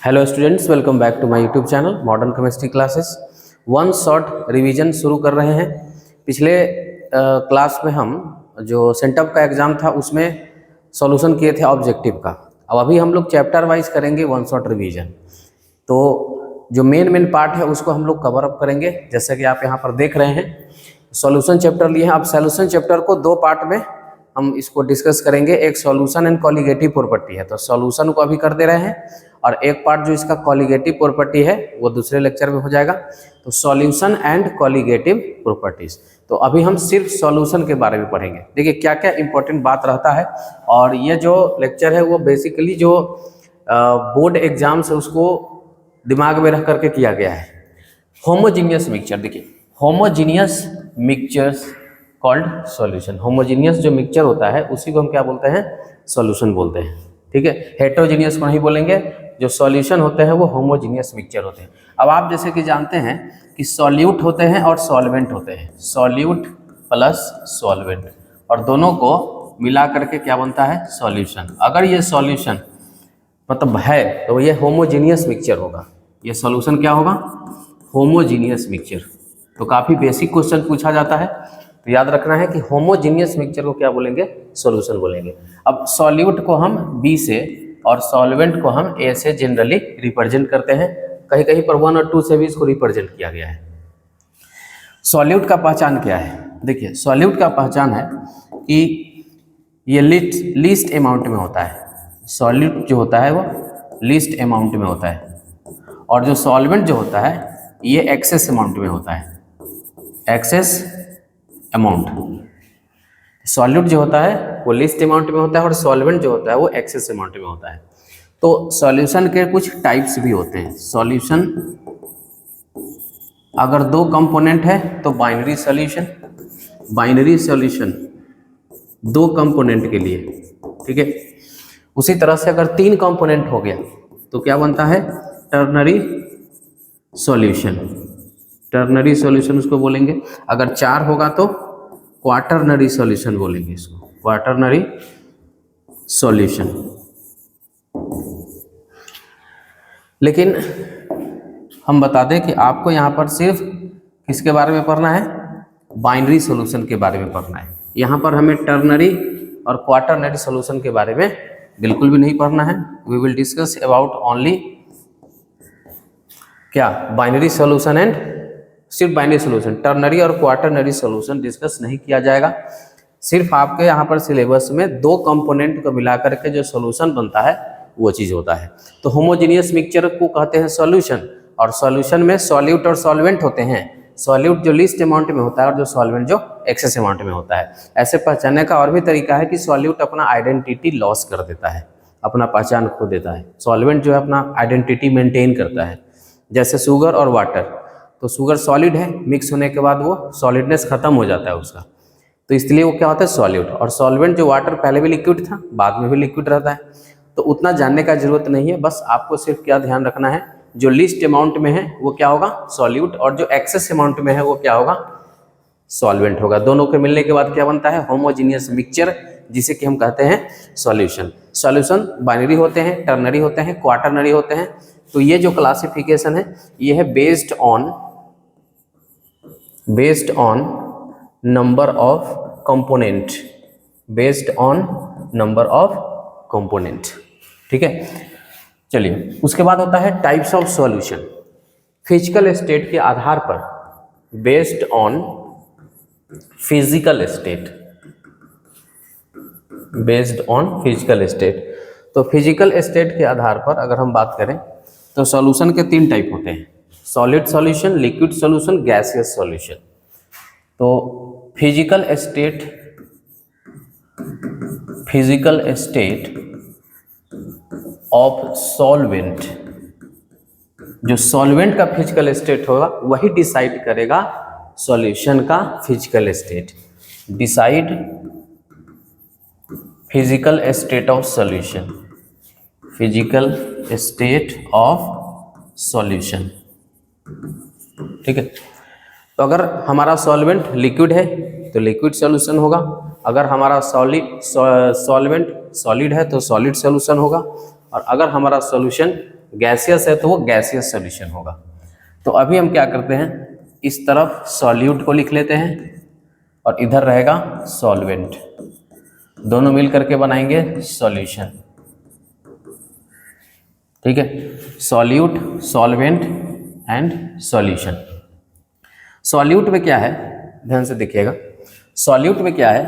Hello students, welcome back to my YouTube channel modern chemistry classes. One shot revision शुरू कर रहे हैं। पिछले क्लास में हम जो सेंटअप का एग्ज़ाम था उसमें सॉल्यूशन किए थे ऑब्जेक्टिव का। अब अभी हम लोग चैप्टर वाइज करेंगे वन शॉट रिवीजन। तो जो मेन पार्ट है उसको हम लोग कवर अप करेंगे। जैसे कि आप यहाँ पर देख रहे हैं सॉल्यूशन चैप्टर लिए हैं। अब सॉल्यूशन चैप्टर को दो पार्ट में हम इसको डिस्कस करेंगे। एक सॉल्यूशन एंड कॉलिगेटिव प्रॉपर्टी है, तो सॉल्यूशन को अभी कर दे रहे हैं, और एक पार्ट जो इसका कॉलिगेटिव प्रॉपर्टी है वो दूसरे लेक्चर में हो जाएगा। तो सॉल्यूशन एंड कॉलिगेटिव प्रॉपर्टीज, तो अभी हम सिर्फ सॉल्यूशन के बारे में पढ़ेंगे। देखिए क्या क्या इंपॉर्टेंट बात रहता है, और ये जो लेक्चर है वो बेसिकली जो बोर्ड एग्जाम से उसको दिमाग में रख करके किया गया है। होमोजीनियस मिक्सचर, देखिए homogeneous mixtures called solution. Homogeneous जो मिक्सचर होता है उसी को हम क्या बोलते हैं, सॉल्यूशन बोलते हैं। ठीक है, हेटेरोजीनियस को नहीं बोलेंगे। जो सॉल्यूशन होते हैं वो होमोजीनियस मिक्सचर होते हैं। अब आप जैसे कि जानते हैं कि सॉल्यूट होते हैं और सॉल्वेंट होते हैं, सॉल्यूट प्लस सॉल्वेंट, और दोनों को मिला करके क्या बनता है, सॉल्यूशन। अगर ये सॉल्यूशन मतलब है तो ये होमोजीनियस मिक्सचर होगा। ये सॉल्यूशन क्या होगा, होमोजीनियस मिक्सचर। तो काफ़ी बेसिक क्वेश्चन पूछा जाता है, तो याद रखना है कि होमोजीनियस मिक्सचर को क्या बोलेंगे, सॉल्यूशन बोलेंगे। अब सॉल्यूट को हम बी से और सॉल्वेंट को हम ए से जनरली रिप्रेजेंट करते हैं। कहीं कहीं पर 1 और 2 से भी इसको रिप्रेजेंट किया गया है। सॉल्यूट का पहचान क्या है, देखिए सॉल्यूट का पहचान है कि ये लीस्ट अमाउंट में होता है। सॉल्यूट जो होता है वो लीस्ट अमाउंट में होता है, और जो सॉल्वेंट जो होता है ये एक्सेस अमाउंट में होता है, एक्सेस अमाउंट। सॉल्यूट जो होता है वो लीस्ट अमाउंट में होता है, और सॉल्वेंट जो होता है वो एक्सेस अमाउंट में होता है। तो सॉल्यूशन के कुछ टाइप्स भी होते हैं। सॉल्यूशन अगर दो कंपोनेंट है तो बाइनरी सॉल्यूशन, बाइनरी सॉल्यूशन दो कंपोनेंट के लिए, ठीक है। उसी तरह से अगर 3 कंपोनेंट हो गया तो क्या बनता है, टर्नरी सॉल्यूशन। टर्नरी सॉल्यूशन उसको बोलेंगे। अगर 4 होगा तो क्वाटरनरी सॉल्यूशन बोलेंगे इसको, क्वाटरनरी सॉल्यूशन। लेकिन हम बता दें कि आपको यहाँ पर सिर्फ किसके बारे में पढ़ना है, बाइनरी सॉल्यूशन के बारे में पढ़ना है। यहाँ पर हमें टर्नरी और क्वाटरनरी सॉल्यूशन के बारे में बिल्कुल भी नहीं पढ़ना है। We will discuss about only क्या, बाइनरी सॉल्यूशन एंड सिर्फ बाइनरी सॉल्यूशन। टर्नरी और क्वाटरनरी सॉल्यूशन डिस्कस नहीं किया जाएगा। सिर्फ आपके यहाँ पर सिलेबस में 2 कंपोनेंट को मिलाकर के जो सॉल्यूशन बनता है वो चीज़ होता है। तो होमोजीनियस मिक्सचर को कहते हैं सॉल्यूशन, और सॉल्यूशन में सॉल्यूट और सॉल्वेंट होते हैं। सॉल्यूट जो लीस्ट अमाउंट में होता है और जो सॉल्वेंट जो एक्सेस अमाउंट में होता है। ऐसे पहचानने का और भी तरीका है कि सॉल्यूट अपना आइडेंटिटी लॉस कर देता है, अपना पहचान खो देता है। सॉल्वेंट जो है अपना आइडेंटिटी मेंटेन करता है। जैसे शुगर और वाटर, तो शुगर सॉलिड है, मिक्स होने के बाद वो सॉलिडनेस खत्म हो जाता है उसका, तो इसलिए वो क्या होता है, सॉल्यूट। और सॉल्वेंट जो वाटर पहले भी लिक्विड था, बाद में भी लिक्विड रहता है। तो उतना जानने का जरूरत नहीं है, बस आपको सिर्फ क्या ध्यान रखना है, जो लीस्ट अमाउंट में है वो क्या होगा, सॉल्यूट, और जो एक्सेस अमाउंट में है वो क्या होगा, सॉल्वेंट होगा। दोनों के मिलने के बाद क्या बनता है, होमोजीनियस मिक्सचर, जिसे कि हम कहते हैं सॉल्यूशन। सॉल्यूशन बाइनरी होते हैं, टर्नरी होते हैं, क्वाटरनरी होते हैं। तो ये जो क्लासिफिकेशन है ये है based on number of component, based on number of component, ठीक है। चलिए, उसके बाद होता है types of solution. Physical state के आधार पर, based on physical state, based on physical state. तो फिजिकल स्टेट के आधार पर अगर हम बात करें तो सॉल्यूशन के 3 टाइप होते हैं, solid solution, liquid solution, gaseous solution. तो फिजिकल स्टेट ऑफ सॉल्वेंट, जो सॉल्वेंट का फिजिकल स्टेट होगा वही डिसाइड करेगा सॉल्यूशन का physical state. Decide physical state of solution, physical state of solution, ठीक है। तो अगर हमारा सॉल्वेंट लिक्विड है तो लिक्विड सॉल्यूशन होगा, अगर हमारा सॉल्वेंट सॉलिड है तो सॉलिड सॉल्यूशन होगा, और अगर हमारा सॉल्यूशन गैसियस है तो वो गैसियस सॉल्यूशन होगा। तो अभी हम क्या करते हैं, इस तरफ सॉल्यूट को लिख लेते हैं और इधर रहेगा सॉल्वेंट, दोनों मिल करके बनाएंगे सॉल्यूशन। ठीक है, solute, solvent and solution. Solute में क्या है, ध्यान से देखिएगा, सॉल्यूट में क्या है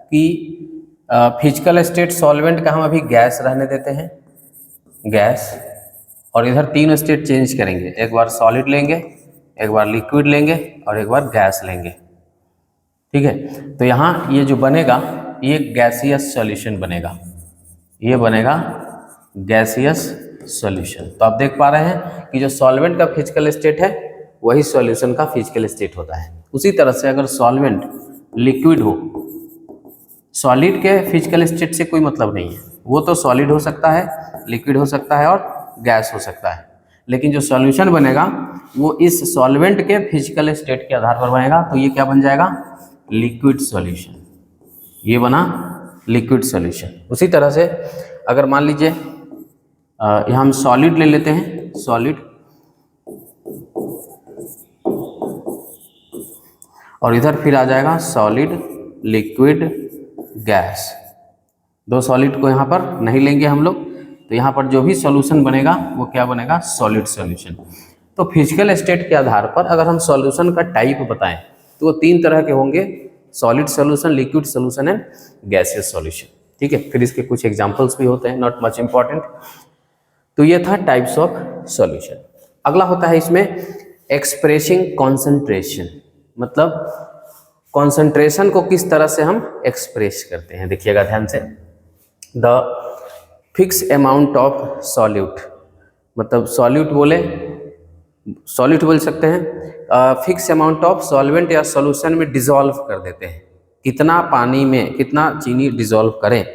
कि फिजिकल स्टेट सॉल्वेंट का हम अभी गैस रहने देते हैं, गैस, और इधर 3 स्टेट चेंज करेंगे, एक बार सॉलिड लेंगे, एक बार लिक्विड लेंगे और एक बार गैस लेंगे। ठीक है, तो यहाँ ये जो बनेगा ये गैसियस सॉल्यूशन बनेगा, ये बनेगा गैसियस सॉल्यूशन। तो आप देख पा रहे हैं कि जो सॉल्वेंट का फिजिकल स्टेट है वही सॉल्यूशन का फिजिकल स्टेट होता है। उसी तरह से अगर सॉल्वेंट लिक्विड हो, सॉलिड के फिजिकल स्टेट से कोई मतलब नहीं है, वो तो सॉलिड हो सकता है, लिक्विड हो सकता है और गैस हो सकता है, लेकिन जो सॉल्यूशन बनेगा वो इस सॉल्वेंट के फिजिकल स्टेट के आधार पर बनेगा। तो ये क्या बन जाएगा, लिक्विड सॉल्यूशन, ये बना लिक्विड सॉल्यूशन। उसी तरह से अगर मान लीजिए यहाँ हम सॉलिड ले लेते हैं, सॉलिड, और इधर फिर आ जाएगा सॉलिड, लिक्विड, गैस। 2 सॉलिड को यहाँ पर नहीं लेंगे हम लोग, तो यहाँ पर जो भी सॉल्यूशन बनेगा वो क्या बनेगा, सॉलिड सॉल्यूशन। तो फिजिकल स्टेट के आधार पर अगर हम सॉल्यूशन का टाइप बताएं तो वो 3 तरह के होंगे, solid solution, liquid solution and gaseous solution. ठीक है, फिर इसके कुछ एग्जांपल्स भी होते हैं, नॉट मच इंपॉर्टेंट। तो ये था टाइप्स ऑफ सॉल्यूशन। अगला होता है इसमें एक्सप्रेसिंग कॉन्सेंट्रेशन, मतलब कॉन्सेंट्रेशन को किस तरह से हम एक्सप्रेस करते हैं। देखिएगा ध्यान से, the fix amount of solute, मतलब सॉल्यूट बोल सकते हैं, फिक्स अमाउंट ऑफ सॉल्वेंट या सॉल्यूशन में डिसॉल्व कर देते हैं, कितना पानी में कितना चीनी डिसॉल्व करें,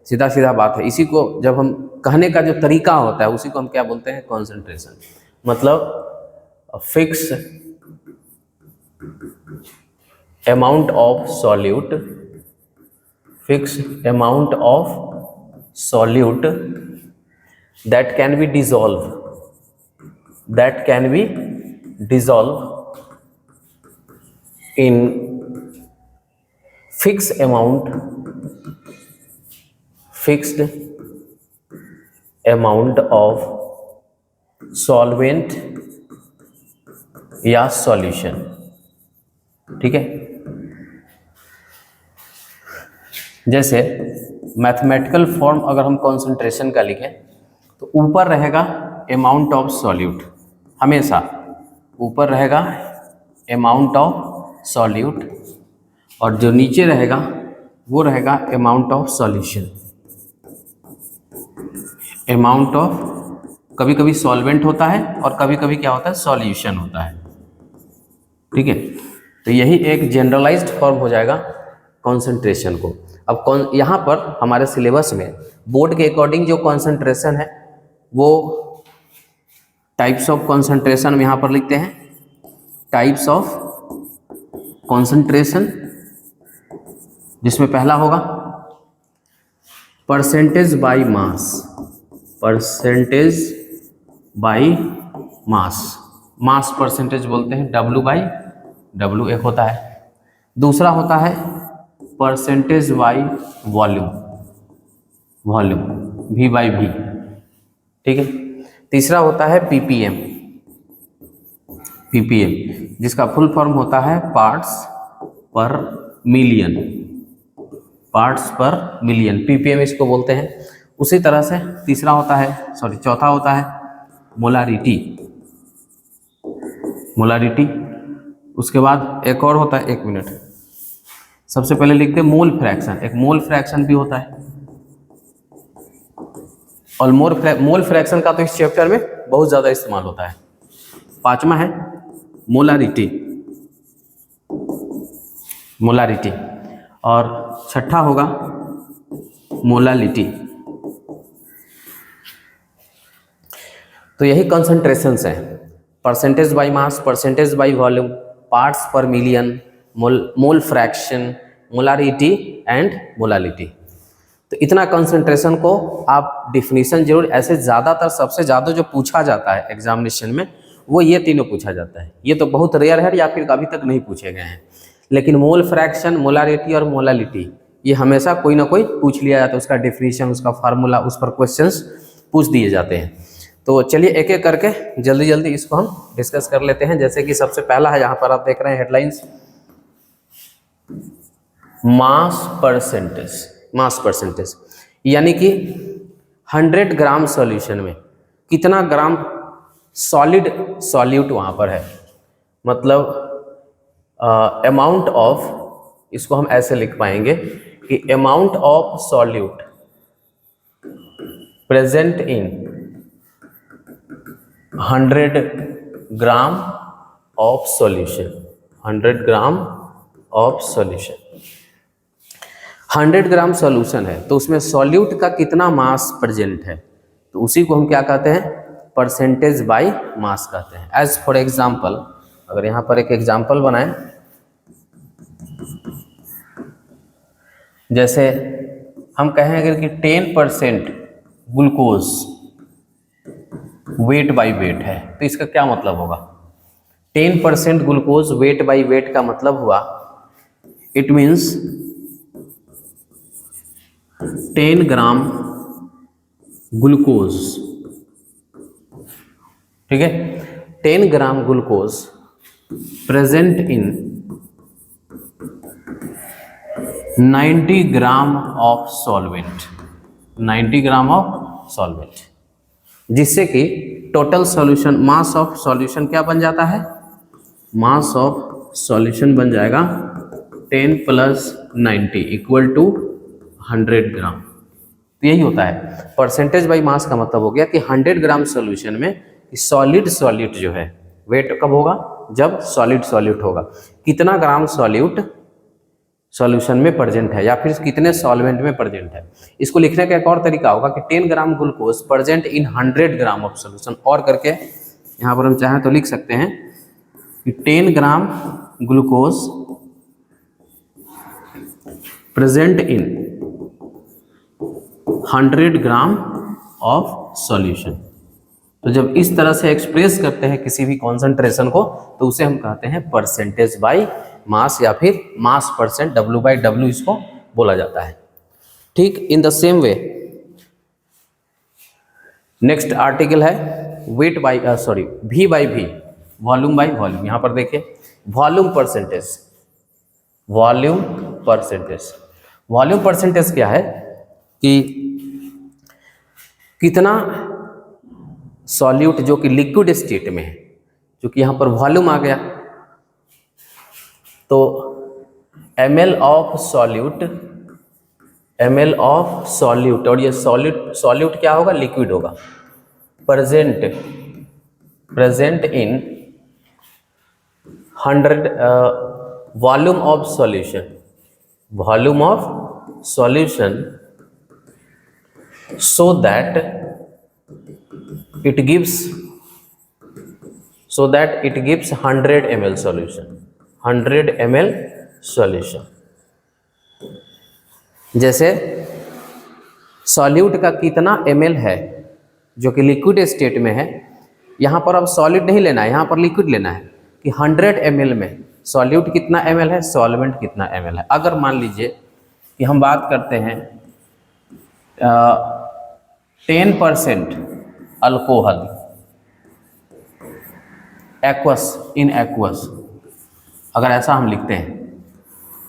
सीधा सीधा बात है। इसी को जब हम कहने का जो तरीका होता है उसी को हम क्या बोलते हैं, कॉन्सेंट्रेशन। मतलब fix amount of solute, fix amount of solute that can be dissolved in fixed amount of solvent या solution। ठीक है, जैसे मैथमेटिकल फॉर्म अगर हम कॉन्सेंट्रेशन का लिखें तो ऊपर रहेगा अमाउंट ऑफ सॉल्यूट, हमेशा ऊपर रहेगा अमाउंट ऑफ सॉल्यूट, और जो नीचे रहेगा वो रहेगा amount of solution. Amount of, कभी कभी सॉल्वेंट होता है और कभी कभी क्या होता है, सॉल्यूशन होता है। ठीक है, तो यही एक जनरलाइज्ड फॉर्म हो जाएगा कॉन्सेंट्रेशन को। अब यहाँ पर हमारे सिलेबस में बोर्ड के अकॉर्डिंग जो कॉन्सेंट्रेशन है वो टाइप्स ऑफ कॉन्सेंट्रेशन में यहाँ पर लिखते हैं, टाइप्स ऑफ कॉन्सेंट्रेशन, जिसमें पहला होगा percentage by mass, percentage by mass, mass percentage बोलते हैं, W/W एक होता है। दूसरा होता है percentage by volume, volume V/V। ठीक है, तीसरा होता है ppm, जिसका फुल फॉर्म होता है parts per million, parts per million, ppm इसको बोलते हैं। उसी तरह से तीसरा होता है, चौथा होता है मोलारिटी, उसके बाद एक और होता है, 1 मिनट, सबसे पहले लिखते हैं मोल फ्रैक्शन, एक मोल फ्रैक्शन भी होता है। और मोल फ्रैक्शन का तो इस चैप्टर में बहुत ज़्यादा इस्तेमाल होता है। 5वां है मोलारिटी, और 6ठा होगा मोलालिटी। तो यही कॉन्सेंट्रेशंस हैं, percentage by mass, percentage by volume, parts per million, mole fraction, molarity and molality. तो इतना कंसंट्रेशन को आप डिफिनीशन जरूर, ऐसे ज़्यादातर सबसे ज़्यादा जो पूछा जाता है एग्जामिनेशन में वो ये तीनों पूछा जाता है। ये तो बहुत रेयर है या फिर अभी तक नहीं पूछे गए हैं, लेकिन मोल फ्रैक्शन, मोलारिटी और मोलालिटी ये हमेशा कोई ना कोई पूछ लिया जाता है, उसका डिफिनीशन, उसका फार्मूला, उस पर क्वेश्चंस पूछ दिए जाते हैं। तो चलिए एक एक करके जल्दी जल्दी इसको हम डिस्कस कर लेते हैं। जैसे कि सबसे पहला है, यहाँ पर आप देख रहे हैं headlines, mass percentage. Mass percentage यानी कि 100 ग्राम सॉल्यूशन में कितना ग्राम सॉलिड सॉल्यूट वहाँ पर है, मतलब अमाउंट ऑफ, इसको हम ऐसे लिख पाएंगे कि amount of solute present in 100 gram of solution. 100 gram of solution, 100 gram solution है तो उसमें सॉल्यूट का कितना मास प्रेजेंट है, तो उसी को हम क्या कहते हैं, परसेंटेज बाय मास कहते हैं। एज फॉर एग्जांपल, अगर यहाँ पर एक एग्जांपल बनाएं, जैसे हम कहेंगे कि 10% ग्लूकोज वेट बाय वेट है, तो इसका क्या मतलब होगा, 10% ग्लूकोज वेट बाय वेट का मतलब हुआ, इट मीन्स 10 ग्राम ग्लूकोज, ठीक है, 10 gram glucose present in 90 gram of solvent, 90 gram of solvent, जिससे कि total solution, mass of solution क्या बन जाता है, मास ऑफ सॉल्यूशन बन जाएगा 10 + 90 = 100 ग्राम। तो यही होता है परसेंटेज बाय मास का मतलब हो गया कि 100 ग्राम सॉल्यूशन में सॉलिड सॉल्यूट जो है, वेट कब होगा, जब सॉलिड सॉल्यूट होगा, कितना ग्राम सॉल्यूट सॉल्यूशन में प्रेजेंट है या फिर कितने सॉल्वेंट में प्रेजेंट है। इसको लिखने का एक और तरीका होगा कि 10 gram glucose present in 100 gram of solution, और करके यहाँ पर हम चाहें तो लिख सकते हैं कि 10 gram glucose present in 100 gram of solution. तो जब इस तरह से एक्सप्रेस करते हैं किसी भी कॉन्सेंट्रेशन को, तो उसे हम कहते हैं परसेंटेज बाय मास या फिर मास परसेंट, W/W इसको बोला जाता है। ठीक, in the same way next article है weight by V/V, volume by volume. यहाँ पर देखिए volume percentage, volume percentage, volume percentage क्या है कि कितना सॉल्यूट जो कि लिक्विड स्टेट में है, जो कि यहाँ पर वॉल्यूम आ गया, तो ml of solute, ml of solute, और ये सॉल्यूट क्या होगा, लिक्विड होगा, present in 100 volume of solution, volume of solution, so that it gives 100 ml solution, 100 ml solution। जैसे सॉल्यूट का कितना ml है जो कि लिक्विड स्टेट में है, यहाँ पर अब सॉलिड नहीं लेना है, यहाँ पर लिक्विड लेना है कि 100 ml में सॉल्यूट कितना ml है, सॉल्वेंट कितना ml है। अगर मान लीजिए कि हम बात करते हैं 10% अल्कोहल एक्वस इन एक्वस, अगर ऐसा हम लिखते हैं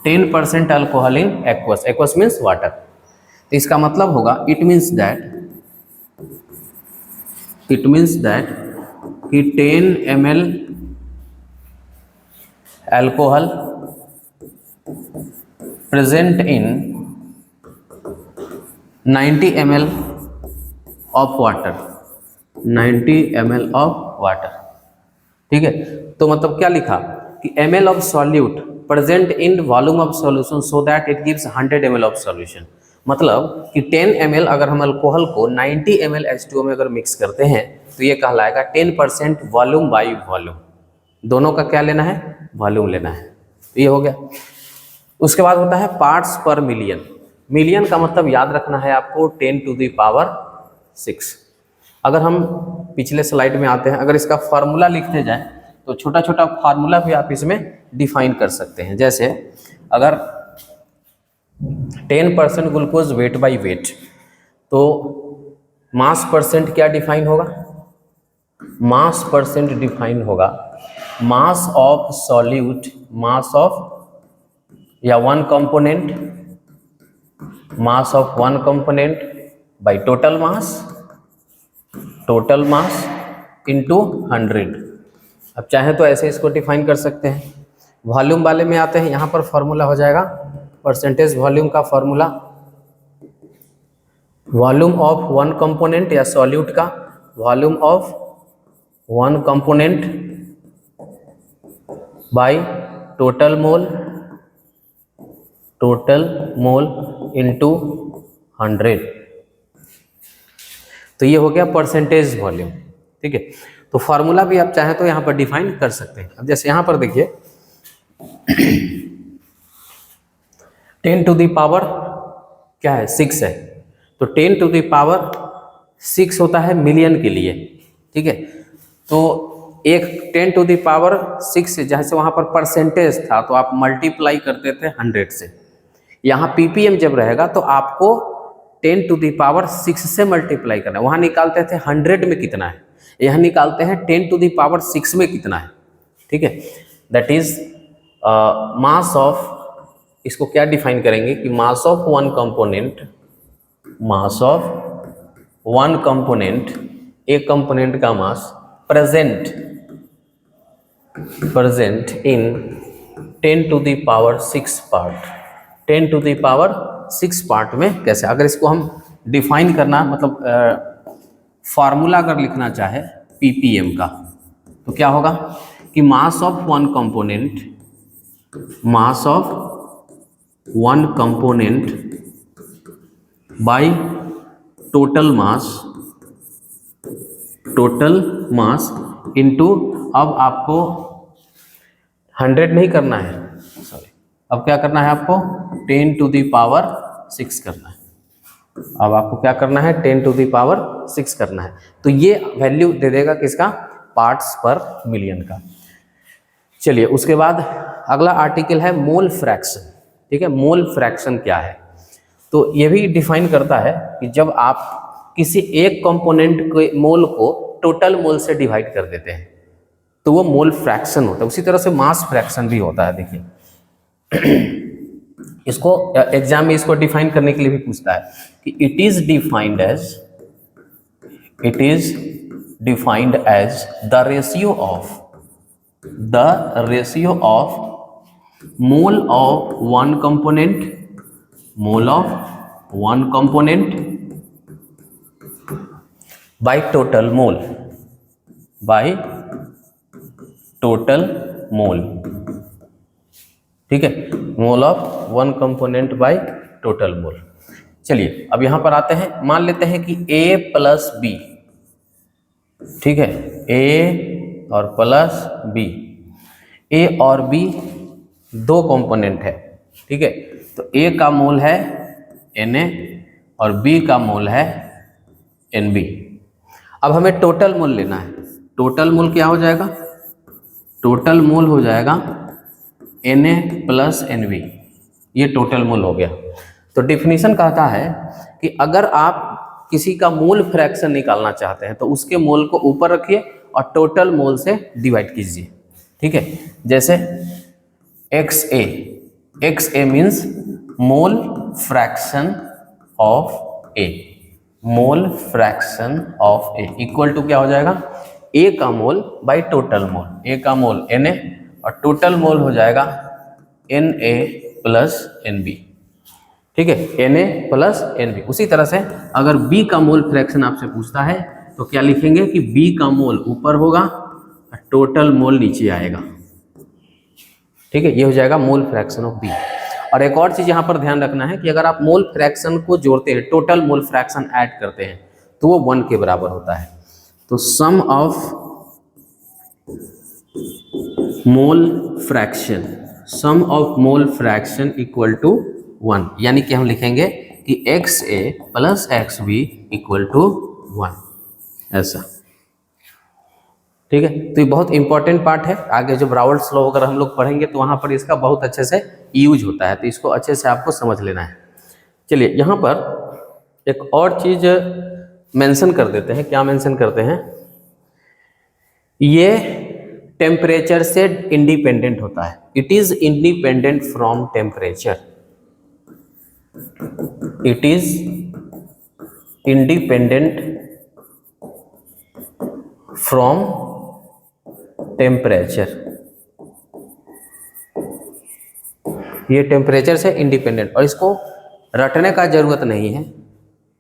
10% alcohol in aqueous, aqueous means water, तो इसका मतलब होगा इट मीन्स दैट कि 10 ml alcohol present in 90 ml of water, 90 ml of water, ठीक है। तो मतलब क्या लिखा कि ml of solute present in volume of solution so that it gives 100 ml of solution, मतलब कि 10 ml अगर हम अल्कोहल को 90 ml H2O में अगर मिक्स करते हैं तो ये कहलाएगा 10% वॉल्यूम बाई वॉल्यूम, दोनों का क्या लेना है, वॉल्यूम लेना है, तो ये हो गया। उसके बाद होता है पार्ट्स पर मिलियन, मिलियन का मतलब याद रखना है आपको 10⁶। अगर हम पिछले स्लाइड में आते हैं, अगर इसका फार्मूला लिखते जाए तो छोटा छोटा फार्मूला भी आप इसमें डिफाइन कर सकते हैं। जैसे अगर 10% ग्लूकोज वेट बाय वेट, तो मास परसेंट क्या डिफाइन होगा? मास परसेंट डिफाइन होगा mass of solute, mass of या one component, mass of one component by total mass into 100। अब चाहे तो ऐसे इसको डिफाइन कर सकते हैं। वॉल्यूम वाले में आते हैं, यहाँ पर फॉर्मूला हो जाएगा परसेंटेज वॉल्यूम का formula, volume of one component या सॉल्यूट का volume of one component by total mole into 100। तो ये हो गया परसेंटेज वॉल्यूम। ठीक है, तो फार्मूला भी आप चाहें तो यहाँ पर डिफाइन कर सकते हैं। अब जैसे यहाँ पर देखिए 10⁻⁶ क्या है? 6 है, तो 10⁻⁶ होता है मिलियन के लिए। ठीक है, तो एक 10⁻⁶ जैसे वहाँ पर परसेंटेज था तो आप मल्टीप्लाई करते थे 100 से। यहाँ ppm जब रहेगा तो आपको 10⁶ से मल्टीप्लाई करना है। वहाँ निकालते थे 100 में कितना है, यहाँ निकालते हैं 10⁻⁶ में कितना है। ठीक है, दैट इज मास ऑफ, इसको क्या डिफाइन करेंगे कि मास ऑफ वन कंपोनेंट, एक कंपोनेंट का मास प्रेजेंट इन 10⁶ पार्ट। 10⁶ पार्ट में कैसे? अगर इसको हम डिफाइन करना, मतलब फार्मूला अगर लिखना चाहे ppm का, तो क्या होगा कि मास of one component by total mass into, अब आपको 100 नहीं करना है, सॉरी, अब क्या करना है आपको 10⁶ करना है। अब आपको क्या करना है 10⁶ करना है, तो ये वैल्यू दे देगा किसका? पार्ट्स पर मिलियन का। चलिए, उसके बाद अगला आर्टिकल है मोल फ्रैक्शन। ठीक है, मोल फ्रैक्शन क्या है? तो ये भी डिफाइन करता है कि जब आप किसी एक कंपोनेंट के मोल को टोटल मोल से डिवाइड कर देते हैं तो वो मोल फ्रैक्शन होता है। उसी तरह से मास फ्रैक्शन भी होता है। देखिए इसको एग्जाम में इसको डिफाइन करने के लिए भी पूछता है कि it is defined as the ratio of mole of one component by total mole. ठीक है, mole of one component by total mole. चलिए अब यहां पर आते हैं, मान लेते हैं कि A प्लस B, ठीक है, A और प्लस B, A और B दो कंपोनेंट है। ठीक है, तो A का मोल है Na और B का मोल है Nb। अब हमें टोटल मोल लेना है। टोटल मोल क्या हो जाएगा? टोटल मोल हो जाएगा Na प्लस Nb, ये टोटल मोल हो गया। तो डिफिनीशन कहता है कि अगर आप किसी का मोल फ्रैक्शन निकालना चाहते हैं तो उसके मोल को ऊपर रखिए और टोटल मोल से डिवाइड कीजिए। ठीक है, जैसे XA means mole fraction of A, mole fraction of A equal to क्या हो जाएगा? A का mole by total mole. A का मोल Na और टोटल मोल हो जाएगा Na प्लस Nb। ठीक है, Na प्लस Nb। उसी तरह से अगर B का मोल फ्रैक्शन आपसे पूछता है तो क्या लिखेंगे कि B का मोल ऊपर होगा और टोटल मोल नीचे आएगा। ठीक है, ये हो जाएगा मोल फ्रैक्शन ऑफ B। और एक और चीज यहाँ पर ध्यान रखना है कि अगर आप मोल फ्रैक्शन को जोड़ते हैं, टोटल मोल फ्रैक्शन ऐड करते हैं तो वो 1 के बराबर होता है। तो sum of mole fraction equal to 1, यानी कि हम लिखेंगे कि XA plus XB equal to 1, ऐसा। ठीक है, तो ये बहुत इंपॉर्टेंट पार्ट है। आगे जब रावल्ट्स लॉ अगर हम लोग पढ़ेंगे तो वहाँ पर इसका बहुत अच्छे से यूज होता है, तो इसको अच्छे से आपको समझ लेना है। चलिए यहाँ पर एक और चीज़ मेंशन कर देते हैं। क्या मेंशन करते हैं? ये टेम्परेचर से इंडिपेंडेंट होता है। It is independent from temperature. It is independent from temperature. ये टेम्परेचर से इंडिपेंडेंट, और इसको रटने का जरूरत नहीं है।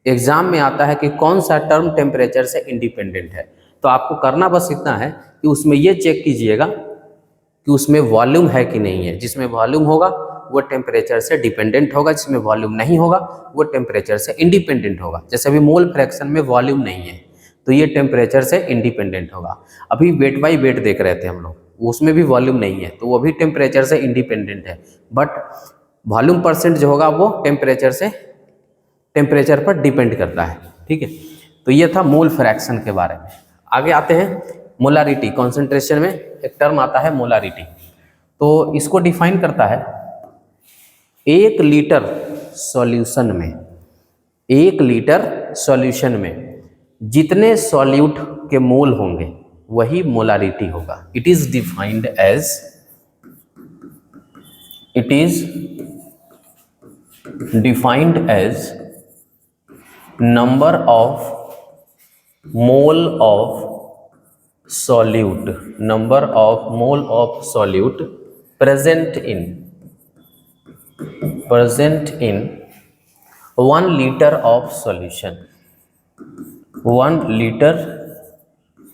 एग्जाम में आता है कि कौन सा टर्म टेम्परेचर से इंडिपेंडेंट है, तो आपको करना बस इतना है कि उसमें ये चेक कीजिएगा कि उसमें वॉल्यूम है कि नहीं है। जिसमें वॉल्यूम होगा वो टेम्परेचर से डिपेंडेंट होगा, जिसमें वॉल्यूम नहीं होगा वो टेम्परेचर से इंडिपेंडेंट होगा। जैसे अभी मोल फ्रैक्शन में वॉल्यूम नहीं है तो ये टेम्परेचर से इंडिपेंडेंट होगा। अभी वेट बाई वेट देख रहे थे हम लोग, उसमें भी वॉल्यूम नहीं है तो वो भी टेम्परेचर से इंडिपेंडेंट है, बट वॉल्यूम परसेंट जो होगा वो टेम्परेचर पर डिपेंड करता है। ठीक है, तो ये था मोल फ्रैक्शन के बारे में। आगे आते हैं मोलारिटी। कॉन्सेंट्रेशन में एक टर्म आता है मोलारिटी, तो इसको डिफाइन करता है 1 लीटर सॉल्यूशन में, 1 लीटर सॉल्यूशन में जितने सॉल्यूट के मोल होंगे वही मोलारिटी होगा। It is defined as number of mole of solute, number of mole of solute present in 1 litre of solution, 1 litre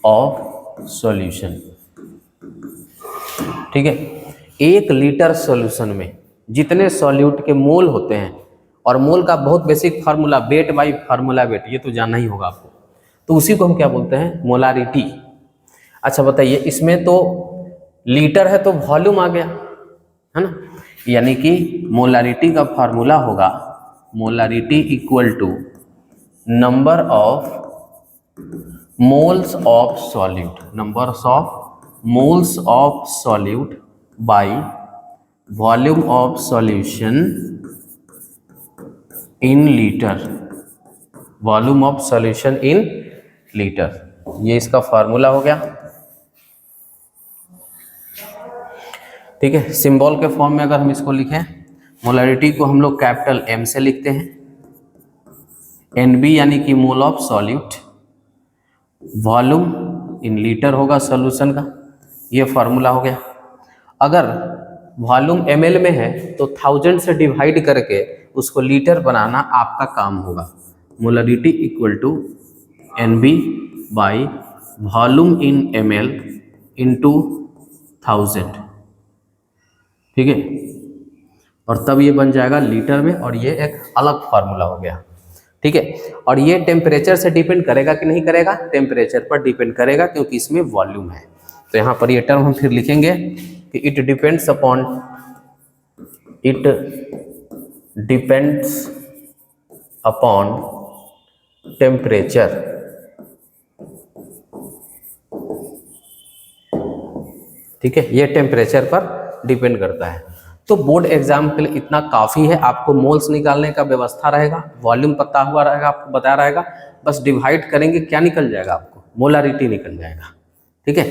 of solution. ठीक है, 1 लीटर सॉल्यूशन में जितने सॉल्यूट के मोल होते हैं, और मोल का बहुत basic formula weight by formula wait, ये तो जानना ही होगा आपको, तो उसी को हम क्या बोलते हैं? मोलारिटी। अच्छा बताइए, इसमें तो लीटर है तो वॉल्यूम आ गया है ना, यानी कि मोलारिटी का फार्मूला होगा molarity equal to number of moles of solute, numbers of moles of solute by volume of solution in litre, volume of solution in litre. ये इसका फार्मूला हो गया। ठीक है, सिंबल के फॉर्म में अगर हम इसको लिखें, मोलारिटी को हम लोग कैपिटल M से लिखते हैं, NB यानी कि मोल of solute, volume in litre होगा सॉल्यूशन का, ये फार्मूला हो गया। अगर वॉल्यूम ml में है तो 1000 से डिवाइड करके उसको लीटर बनाना आपका काम होगा। Molarity equal to NB by volume in ml into 1000। ठीक है, और तब ये बन जाएगा लीटर में, और ये एक अलग फार्मूला हो गया। ठीक है, और ये टेम्परेचर से डिपेंड करेगा कि नहीं करेगा? टेम्परेचर पर डिपेंड करेगा, क्योंकि इसमें वॉल्यूम है। तो यहाँ पर ये टर्म हम फिर लिखेंगे कि इट डिपेंड्स अपॉन टेम्परेचर। ठीक है, ये टेम्परेचर पर डिपेंड करता है। तो बोर्ड एग्जाम के लिए इतना काफ़ी है। आपको मोल्स निकालने का व्यवस्था रहेगा, वॉल्यूम पता हुआ रहेगा, आपको बताया रहेगा, बस डिवाइड करेंगे क्या निकल जाएगा? आपको मोलारिटी निकल जाएगा। ठीक है,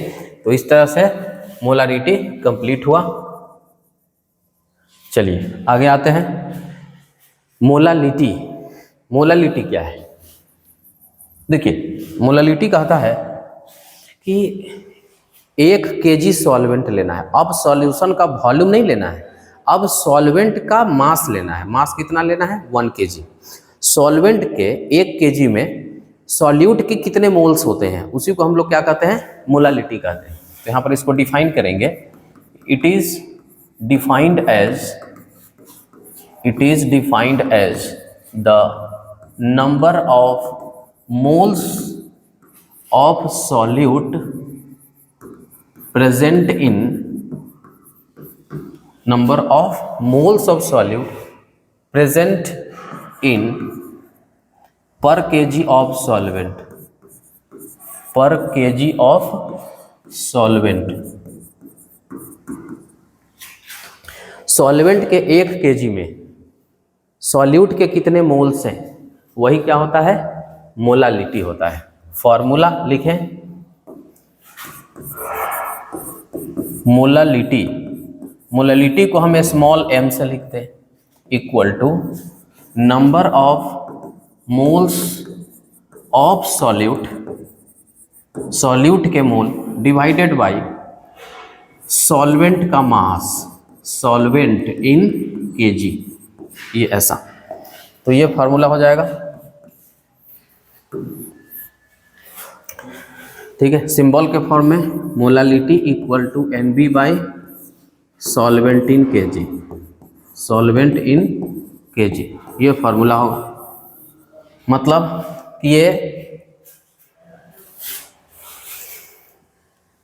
तो इस तरह से मोलारिटी कंप्लीट हुआ। चलिए आगे आते हैं। मोलालिटी। मोलालिटी क्या है? देखिए, मोलालिटी कहता है कि 1 kg सॉल्वेंट लेना है। अब सॉल्यूशन का वॉल्यूम नहीं लेना है, अब सॉल्वेंट का मास लेना है। मास कितना लेना है? 1 kg। सॉल्वेंट के 1 kg में सॉल्यूट के कितने मोल्स होते हैं, उसी को हम लोग क्या कहते हैं? मोलालिटी कहते हैं। तो यहाँ पर इसको डिफाइन करेंगे। It is defined as the number of moles of solute present in number of moles of solute present in per KG of solvent, per KG of solvent. Solvent के 1 केजी में solute के कितने moles हैं, वही क्या होता है, molality होता है। फॉर्मूला लिखें, मोलालिटी, मोलालिटी को हम स्मॉल m से लिखते हैं, equal to number of moles of solute, solute के मोल डिवाइडेड बाय सॉल्वेंट का मास, सॉल्वेंट इन केजी, ये ऐसा। तो ये फार्मूला हो जाएगा, ठीक है। सिंबल के फॉर्म में molality equal to NB by solvent in KG, solvent in KG, ये फार्मूला होगा। मतलब ये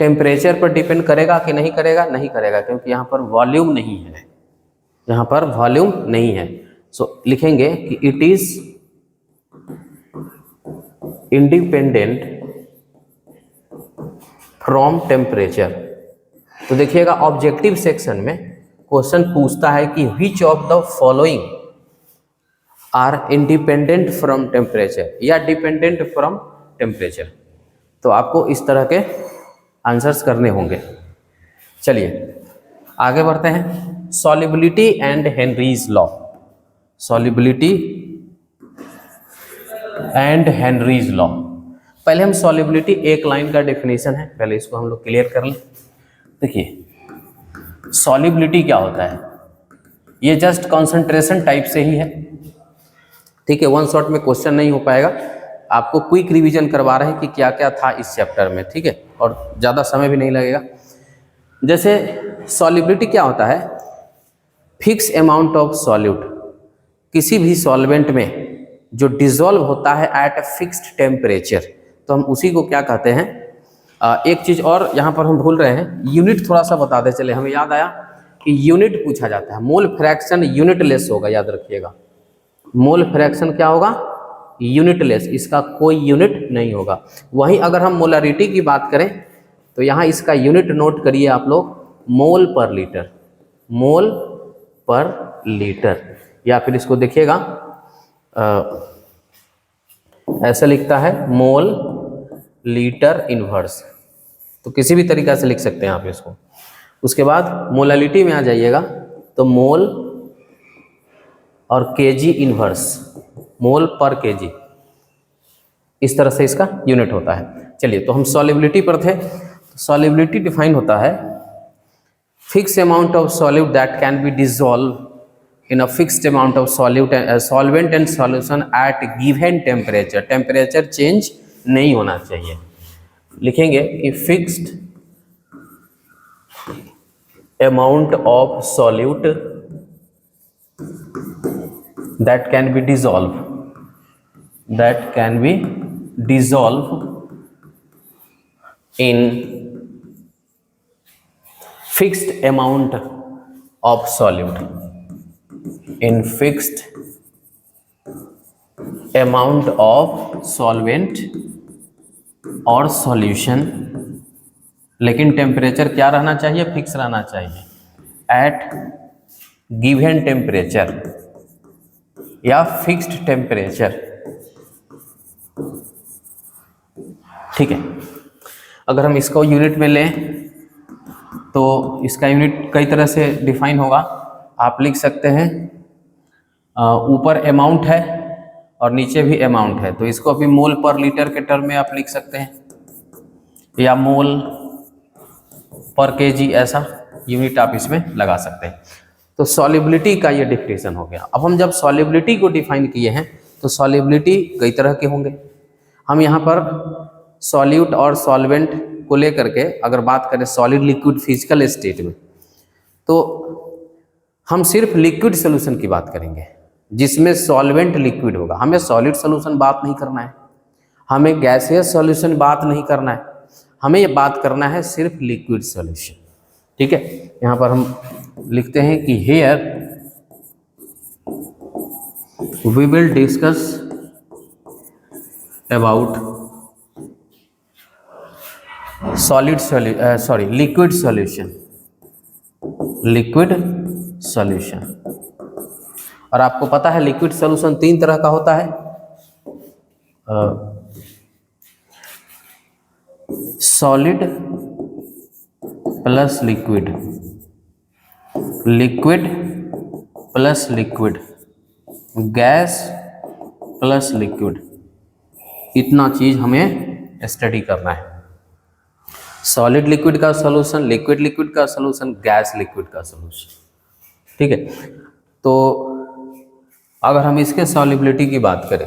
टेम्परेचर पर डिपेंड करेगा कि नहीं करेगा, नहीं करेगा, क्योंकि यहाँ पर वॉल्यूम नहीं है, यहाँ पर वॉल्यूम नहीं है। सो लिखेंगे कि it is independent from temperature. तो देखिएगा ऑब्जेक्टिव सेक्शन में क्वेश्चन पूछता है कि which of the following are independent from temperature या डिपेंडेंट फ्रॉम टेम्परेचर। तो आपको इस तरह के आंसर्स करने होंगे। चलिए आगे बढ़ते हैं। Solubility and Henry's law, solubility and Henry's law. पहले हम सॉल्युबिलिटी, एक लाइन का डेफिनेशन है, पहले इसको हम लोग क्लियर कर लें। देखिए सॉल्युबिलिटी क्या होता है, ये जस्ट कॉन्सेंट्रेशन टाइप से ही है, ठीक है। वन शॉट में क्वेश्चन नहीं हो पाएगा, आपको क्विक रिवीजन करवा रहे हैं कि क्या क्या था इस चैप्टर में, ठीक है, और ज़्यादा समय भी नहीं लगेगा। जैसे सॉल्युबिलिटी क्या होता है, फिक्स अमाउंट ऑफ सॉल्यूट, किसी भी सॉल्वेंट में जो डिसॉल्व होता है एट अ फिक्स्ड टेम्परेचर, तो हम उसी को क्या कहते हैं। एक चीज़ और यहाँ पर हम भूल रहे हैं, यूनिट थोड़ा सा बता दे चले, हमें याद आया कि यूनिट पूछा जाता है। मोल फ्रैक्शन यूनिट लेस होगा, याद रखिएगा, मोल फ्रैक्शन क्या होगा, यूनिट लेस, इसका कोई यूनिट नहीं होगा। वहीं अगर हम मोलारिटी की बात करें तो यहाँ इसका यूनिट नोट करिए आप लोग, मोल पर लीटर, मोल पर लीटर, या फिर इसको देखिएगा ऐसा लिखता है मोल लीटर इनवर्स, तो किसी भी तरीका से लिख सकते हैं आप इसको। उसके बाद मोलालिटी में आ जाइएगा तो मोल और केजी इनवर्स, मोल पर केजी, इस तरह से इसका यूनिट होता है। चलिए तो हम सॉल्युबिलिटी पर थे। सॉल्युबिलिटी डिफाइन होता है fix amount of solute that can be dissolve in a fixed amount of solvent and solution at given temperature, temperature change नहीं होना चाहिए। लिखेंगे कि fixed amount of solute that can be dissolve, that can be dissolved in fixed amount of solute, in fixed amount of solvent और solution, लेकिन temperature क्या रहना चाहिए, फिक्स रहना चाहिए, एट गिवन टेम्परेचर या फिक्स्ड टेम्परेचर, ठीक है। अगर हम इसको यूनिट में लें तो इसका यूनिट कई तरह से डिफाइन होगा। आप लिख सकते हैं ऊपर अमाउंट है और नीचे भी अमाउंट है, तो इसको अभी मोल पर लीटर के टर्म में आप लिख सकते हैं, या मोल पर केजी, ऐसा यूनिट आप इसमें लगा सकते हैं। तो सॉल्युबिलिटी का ये डिफिनेशन हो गया। अब हम जब सॉल्युबिलिटी को डिफाइन किए हैं तो सॉल्युबिलिटी कई तरह के होंगे। हम यहाँ पर सॉल्यूट और सॉल्वेंट को लेकर के अगर बात करें सॉलिड लिक्विड फिजिकल स्टेट में, तो हम सिर्फ लिक्विड सोल्यूशन की बात करेंगे जिसमें सॉल्वेंट लिक्विड होगा। हमें सॉलिड सोल्यूशन बात नहीं करना है, हमें गैसियस सॉल्यूशन बात नहीं करना है, हमें ये बात करना है सिर्फ लिक्विड सॉल्यूशन, ठीक है। यहाँ पर हम लिखते हैं कि hair we will discuss about liquid solution. और आपको पता है लिक्विड सॉल्यूशन तीन तरह का होता है, solid plus liquid, liquid plus liquid, gas plus liquid. इतना चीज हमें स्टडी करना है। सॉलिड लिक्विड का सॉल्यूशन, लिक्विड लिक्विड का सॉल्यूशन, गैस लिक्विड का सॉल्यूशन। ठीक है, तो अगर हम इसके सॉल्युबिलिटी की बात करें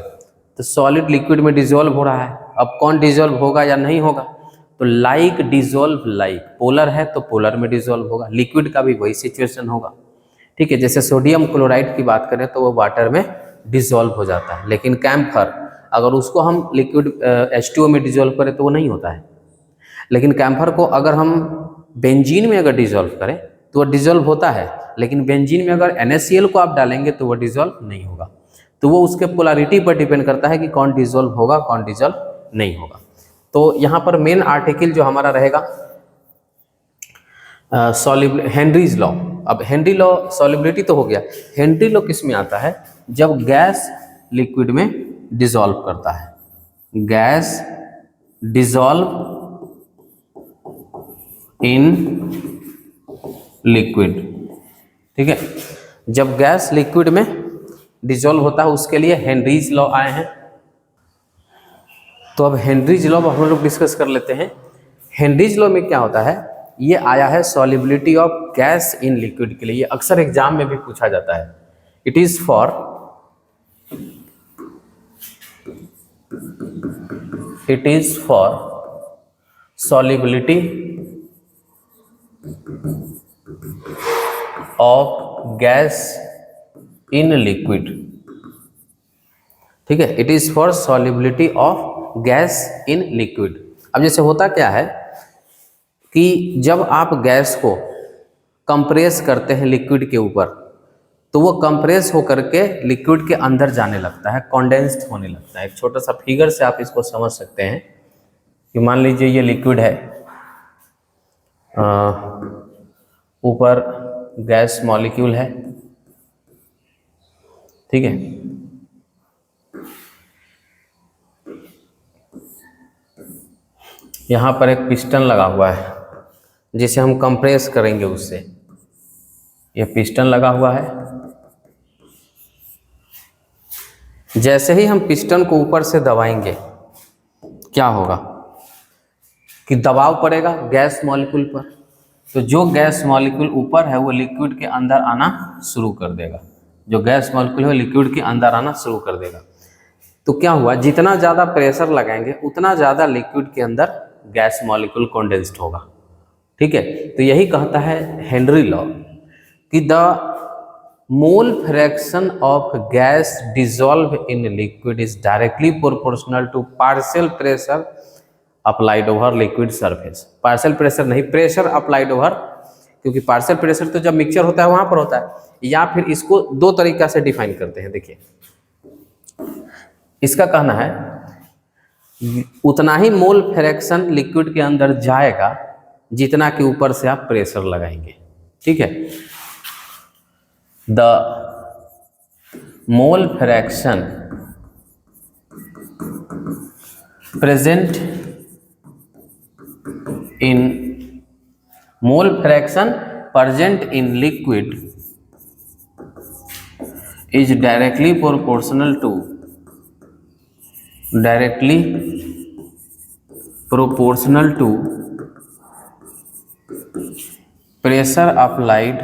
तो सॉलिड लिक्विड में डिसॉल्व हो रहा है। अब कौन डिसॉल्व होगा या नहीं होगा, तो लाइक डिसॉल्व लाइक, पोलर है तो पोलर में डिसॉल्व होगा। लिक्विड का भी वही सिचुएशन होगा। ठीक है, जैसे सोडियम क्लोराइड की बात करें तो वो वाटर में डिसॉल्व हो जाता है, लेकिन कैम्फर अगर उसको हम लिक्विड H2O में डिसॉल्व करें तो वो नहीं होता है। लेकिन कैम्फर को अगर हम बेंजीन में अगर डिसॉल्व करें तो वो डिसॉल्व होता है, लेकिन बेंजीन में अगर NaCl को आप डालेंगे तो वो डिसॉल्व नहीं होगा। तो वो उसके पोलैरिटी पर डिपेंड करता है कि कौन डिसॉल्व होगा कौन डिसॉल्व नहीं होगा। तो यहाँ पर मेन आर्टिकल जो हमारा रहेगा हेनरीज लॉ। अब हेनरी लॉ सॉल्युबिलिटी तो हो गया, हेनरी लॉ किस में आता है, जब गैस लिक्विड में डिसॉल्व करता है, गैस डिसॉल्व इन लिक्विड। ठीक है, जब गैस लिक्विड में डिसॉल्व होता है उसके लिए हेनरीज लॉ आए हैं। तो अब हेनरीज लॉ हम लोग डिस्कस कर लेते हैं। हेनरीज लॉ में क्या होता है, ये आया है solubility of gas in liquid के लिए। ये अक्सर एग्जाम में भी पूछा जाता है। It is for solubility of gas in liquid। ठीक है, it is for solubility of gas in liquid। अब जैसे होता क्या है कि जब आप गैस को कंप्रेस करते हैं लिक्विड के ऊपर तो वो कंप्रेस होकर के लिक्विड के अंदर जाने लगता है, कॉन्डेंस्ड होने लगता है। एक छोटा सा फिगर से आप इसको समझ सकते हैं कि मान लीजिए ये लिक्विड है, ऊपर गैस मॉलिक्यूल है। ठीक है, यहाँ पर एक पिस्टन लगा हुआ है जिसे हम कंप्रेस करेंगे उससे। ये पिस्टन लगा हुआ है, जैसे ही हम पिस्टन को ऊपर से दबाएंगे क्या होगा कि दबाव पड़ेगा गैस मॉलिक्यूल पर। तो जो गैस मॉलिक्यूल ऊपर है वो लिक्विड के अंदर आना शुरू कर देगा, जो गैस मॉलिक्यूल है वो लिक्विड के अंदर आना शुरू कर देगा। तो क्या हुआ, जितना ज़्यादा प्रेशर लगाएंगे उतना ज़्यादा लिक्विड के अंदर गैस मॉलिक्यूल कॉन्डेंस्ड होगा। ठीक है, तो यही कहता है हेनरी लॉ कि the mole fraction of gas dissolve in liquid is directly proportional to partial pressure applied over liquid surface. Partial pressure नहीं, प्रेशर अप्लाइड ओवर, क्योंकि पार्शियल प्रेशर तो जब मिक्सचर होता है वहां पर होता है। या फिर इसको दो तरीका से डिफाइन करते हैं। देखिए, इसका कहना है उतना ही मोल फ्रैक्शन लिक्विड के अंदर जाएगा जितना कि ऊपर से आप प्रेशर लगाएंगे। ठीक है, the mole fraction present in liquid is directly proportional to pressure applied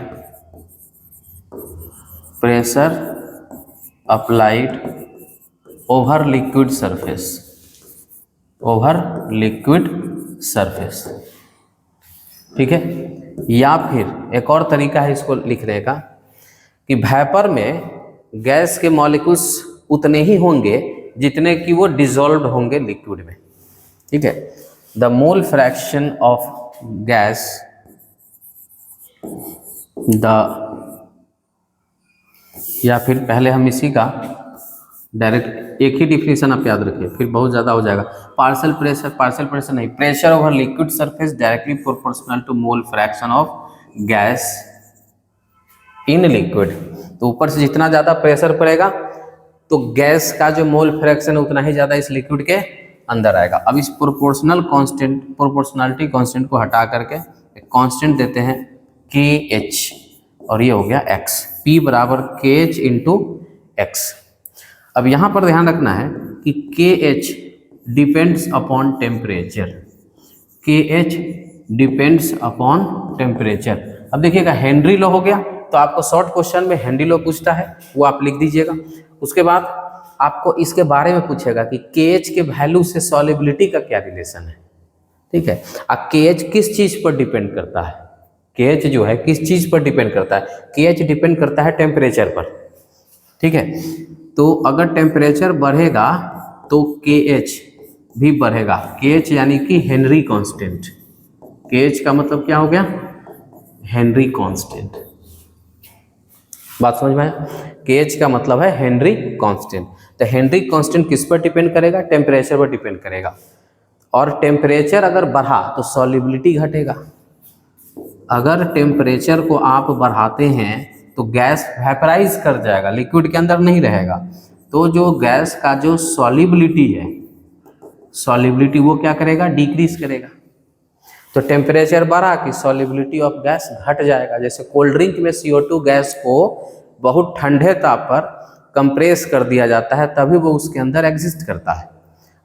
over liquid surface। ठीक है, या फिर एक और तरीका है इसको लिखने का कि वेपर में गैस के मॉलिक्यूल्स उतने ही होंगे जितने कि वो डिसॉल्व्ड होंगे लिक्विड में। ठीक है, the mole fraction of gas, या फिर पहले हम इसी का डायरेक्ट एक ही डिफिनेशन आप याद रखिए, फिर बहुत ज़्यादा हो जाएगा। पार्शियल प्रेशर नहीं, pressure over liquid surface directly proportional to mole fraction of gas in liquid. तो ऊपर से जितना ज़्यादा प्रेशर पड़ेगा तो गैस का जो मोल फ्रैक्शन है उतना ही ज़्यादा इस लिक्विड के अंदर आएगा। अब इस प्रोपोर्शनलिटी कांस्टेंट को हटा करके एक कांस्टेंट देते हैं KH, और ये हो गया X, P बराबर KH इंटू X। अब यहाँ पर ध्यान रखना है कि KH depends upon temperature, KH depends upon temperature. अब देखिएगा हेनरी लॉ हो गया, तो आपको शॉर्ट क्वेश्चन में हेनरी लॉ पूछता है, वो आप लिख दीजिएगा। उसके बाद आपको इसके बारे में पूछेगा कि KH के वैल्यू से सॉल्युबिलिटी का क्या रिलेशन है, ठीक है। अब KH किस चीज़ पर डिपेंड करता है, KH जो है किस चीज़ पर डिपेंड करता है, KH डिपेंड करता है टेम्परेचर पर, ठीक है। तो अगर टेम्परेचर बढ़ेगा तो KH भी बढ़ेगा, KH यानी कि हेनरी कांस्टेंट। KH का मतलब क्या हो गया, हेनरी कांस्टेंट। बात समझ में आया? KH का मतलब है हेनरी कांस्टेंट। तो हेनरी कांस्टेंट किस पर डिपेंड करेगा, टेम्परेचर पर डिपेंड करेगा। और टेम्परेचर अगर बढ़ा तो सॉल्युबिलिटी घटेगा। अगर टेम्परेचर को आप बढ़ाते हैं तो गैस वेपराइज कर जाएगा, लिक्विड के अंदर नहीं रहेगा। तो जो गैस का जो सॉल्युबिलिटी है, सॉल्युबिलिटी वो क्या करेगा, डिक्रीज करेगा। तो टेम्परेचर बढ़ा कि सॉल्युबिलिटी ऑफ गैस घट जाएगा। जैसे कोल्ड ड्रिंक में CO2 गैस को बहुत ठंडे ताप पर कंप्रेस कर दिया जाता है, तभी वो उसके अंदर एग्जिस्ट करता है।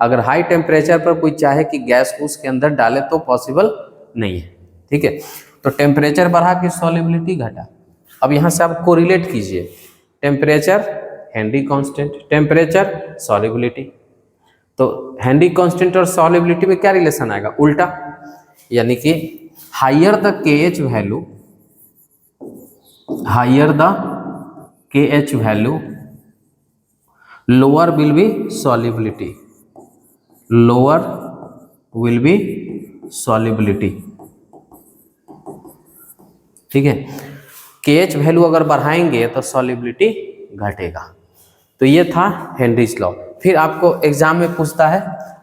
अगर हाई टेम्परेचर पर कोई चाहे कि गैस को उसके अंदर डाले तो पॉसिबल नहीं है, ठीक है। तो टेम्परेचर बढ़ा कि सॉल्युबिलिटी घटा। अब यहाँ से आप कोरिलेट कीजिए, temperature Henry constant, temperature solubility. तो हेनरी कांस्टेंट और सॉल्युबिलिटी में क्या रिलेशन आएगा, उल्टा, यानी कि higher the KH value, higher the KH value lower will be solubility, lower will be solubility, ठीक है। KH वैल्यू अगर बढ़ाएंगे तो सॉल्युबिलिटी घटेगा। तो ये था हेनरीज लॉ। फिर आपको एग्जाम में पूछता है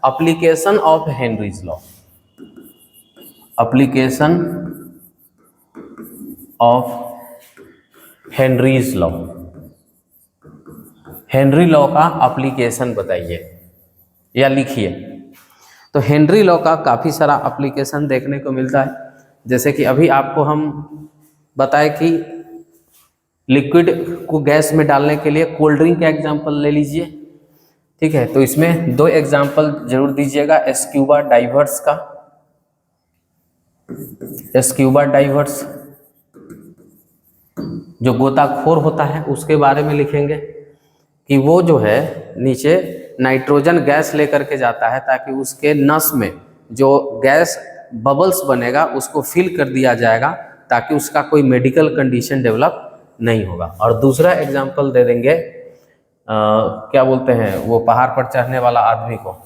application of Henry's law, application of Henry's law, Henry law का एप्लीकेशन बताइए या लिखिए। तो हेनरी लॉ का काफ़ी सारा एप्लीकेशन देखने को मिलता है। जैसे कि अभी आपको हम बताए कि लिक्विड को गैस में डालने के लिए कोल्ड ड्रिंक का एग्जाम्पल ले लीजिए, ठीक है। तो इसमें 2 एग्जाम्पल जरूर दीजिएगा, स्क्यूबा डाइवर्स का, स्क्यूबा डाइवर्स जो गोताखोर होता है उसके बारे में लिखेंगे कि वो जो है नीचे नाइट्रोजन गैस लेकर के जाता है ताकि उसके नस में जो गैस बबल्स बनेगा उसको फिल कर दिया जाएगा ताकि उसका कोई मेडिकल कंडीशन डेवलप नहीं होगा। और दूसरा एग्जाम्पल दे देंगे क्या बोलते हैं वो पहाड़ पर चढ़ने वाला आदमी को,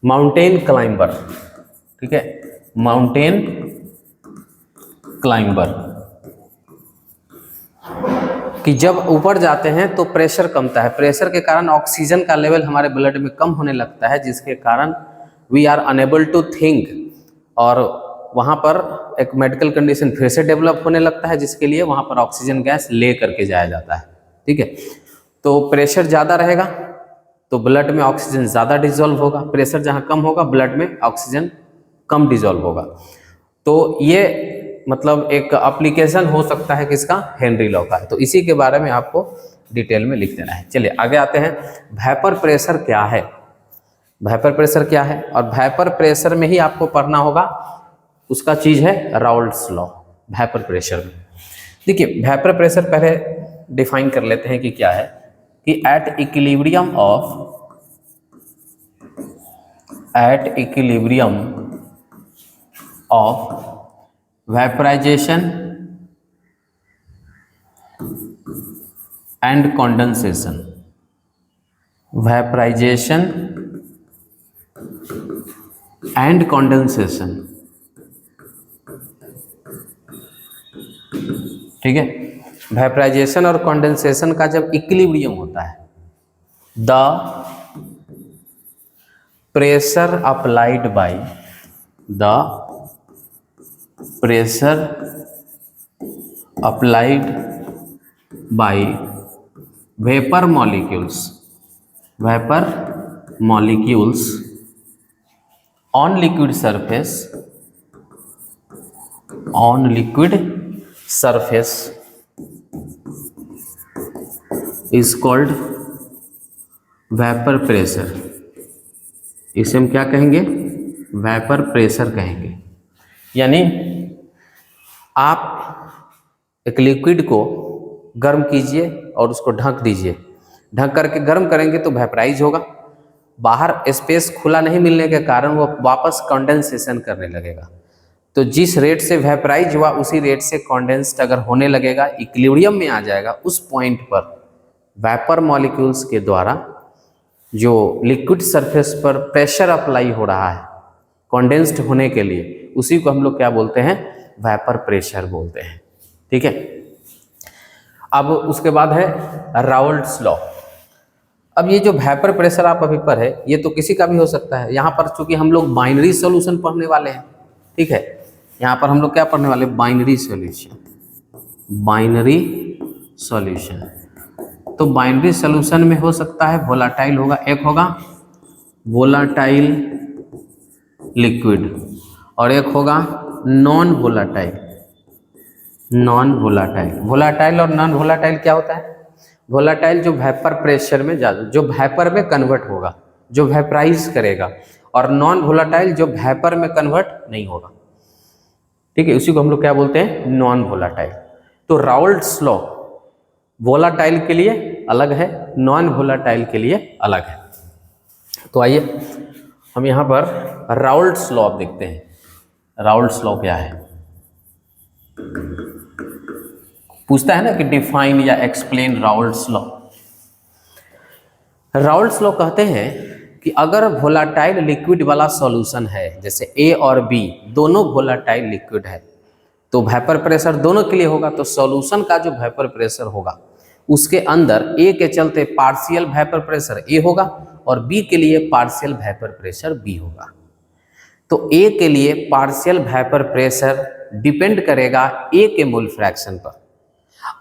माउंटेन क्लाइंबर, ठीक है, माउंटेन क्लाइंबर, कि जब ऊपर जाते हैं तो प्रेशर कमता है, प्रेशर के कारण ऑक्सीजन का लेवल हमारे ब्लड में कम होने लगता है, जिसके कारण we are unable to think, और वहाँ पर एक मेडिकल कंडीशन फिर से डेवलप होने लगता है, जिसके लिए वहाँ पर ऑक्सीजन गैस ले करके जाया जाता है, ठीक है। तो प्रेशर ज़्यादा रहेगा तो ब्लड में ऑक्सीजन ज़्यादा डिजॉल्व होगा, प्रेशर जहाँ कम होगा ब्लड में ऑक्सीजन कम डिजॉल्व होगा। तो ये मतलब एक एप्लीकेशन हो सकता है किसका, हेनरी लॉ का। तो इसी के बारे में आपको डिटेल में लिख देना है। चलिए आगे आते हैं, वेपर प्रेशर क्या है, वेपर प्रेशर क्या है, और वेपर प्रेशर में ही आपको पढ़ना होगा उसका चीज़ है राउल्ट्स लॉ। वेपर प्रेशर में देखिए, वेपर प्रेशर पहले डिफाइन कर लेते हैं कि क्या है, कि at equilibrium of vaporization and condensation, vaporization and condensation, ठीक है। वेपराइजेशन और कंडेंसेशन का जब इक्विलिब्रियम होता है, the pressure applied by the pressure applied by vapour molecules on liquid surface is called vapor pressure। इसे हम क्या कहेंगे? वेपर प्रेशर कहेंगे। यानी आप एक लिक्विड को गर्म कीजिए और उसको ढक दीजिए, ढक करके गर्म करेंगे तो वेपराइज होगा, बाहर स्पेस खुला नहीं मिलने के कारण वो वापस कंडेंसेशन करने लगेगा। तो जिस रेट से वेपराइज हुआ उसी रेट से कंडेंस्ड अगर होने लगेगा, इक्विलिब्रियम में आ जाएगा, उस पॉइंट पर वेपर मॉलिक्यूल्स के द्वारा जो लिक्विड सरफेस पर प्रेशर अप्लाई हो रहा है कंडेंस्ड होने के लिए, उसी को हम लोग क्या बोलते हैं? वेपर प्रेशर बोलते हैं। ठीक है। अब उसके बाद है राउल्ट्स लॉ। अब ये जो वेपर प्रेशर आप अभी पढ़े, ये तो किसी का भी हो सकता है। यहाँ पर चूंकि हम लोग बाइनरी सॉल्यूशन पढ़ने वाले हैं, ठीक है, यहाँ पर हम लोग क्या पढ़ने वाले? Binary solution. तो बाइनरी सॉल्यूशन में हो सकता है वोलाटाइल होगा, एक होगा वोलाटाइल लिक्विड और एक होगा नॉन वोलाटाइल। वोलाटाइल और नॉन वोलाटाइल क्या होता है? वोलाटाइल जो वेपर प्रेशर में जो वेपर में कन्वर्ट होगा, जो वेपराइज करेगा, और नॉन वोलाटाइल जो वेपर में कन्वर्ट नहीं होगा। ठीक है, उसी को हम लोग क्या बोलते हैं? Non volatile. तो राउल्ट्स लॉ वोलाटाइल के लिए अलग है, नॉन वोलाटाइल के लिए अलग है। तो आइए हम यहाँ पर राउल्ट्स लॉ देखते हैं। राउल्ट्स लॉ क्या है? पूछता है ना कि डिफाइन या explain Raoult's law. Raoult's law कहते हैं कि अगर वोलाटाइल लिक्विड वाला सॉल्यूशन है, जैसे ए और बी दोनों वोलाटाइल लिक्विड है, तो वेपर प्रेशर दोनों के लिए होगा। तो सॉल्यूशन का जो वेपर प्रेशर होगा उसके अंदर ए के चलते पार्शियल वेपर प्रेशर ए होगा और बी के लिए पार्शियल वेपर प्रेशर बी होगा। तो ए के लिए पार्शियल वेपर प्रेशर डिपेंड करेगा ए के मोल फ्रैक्शन पर,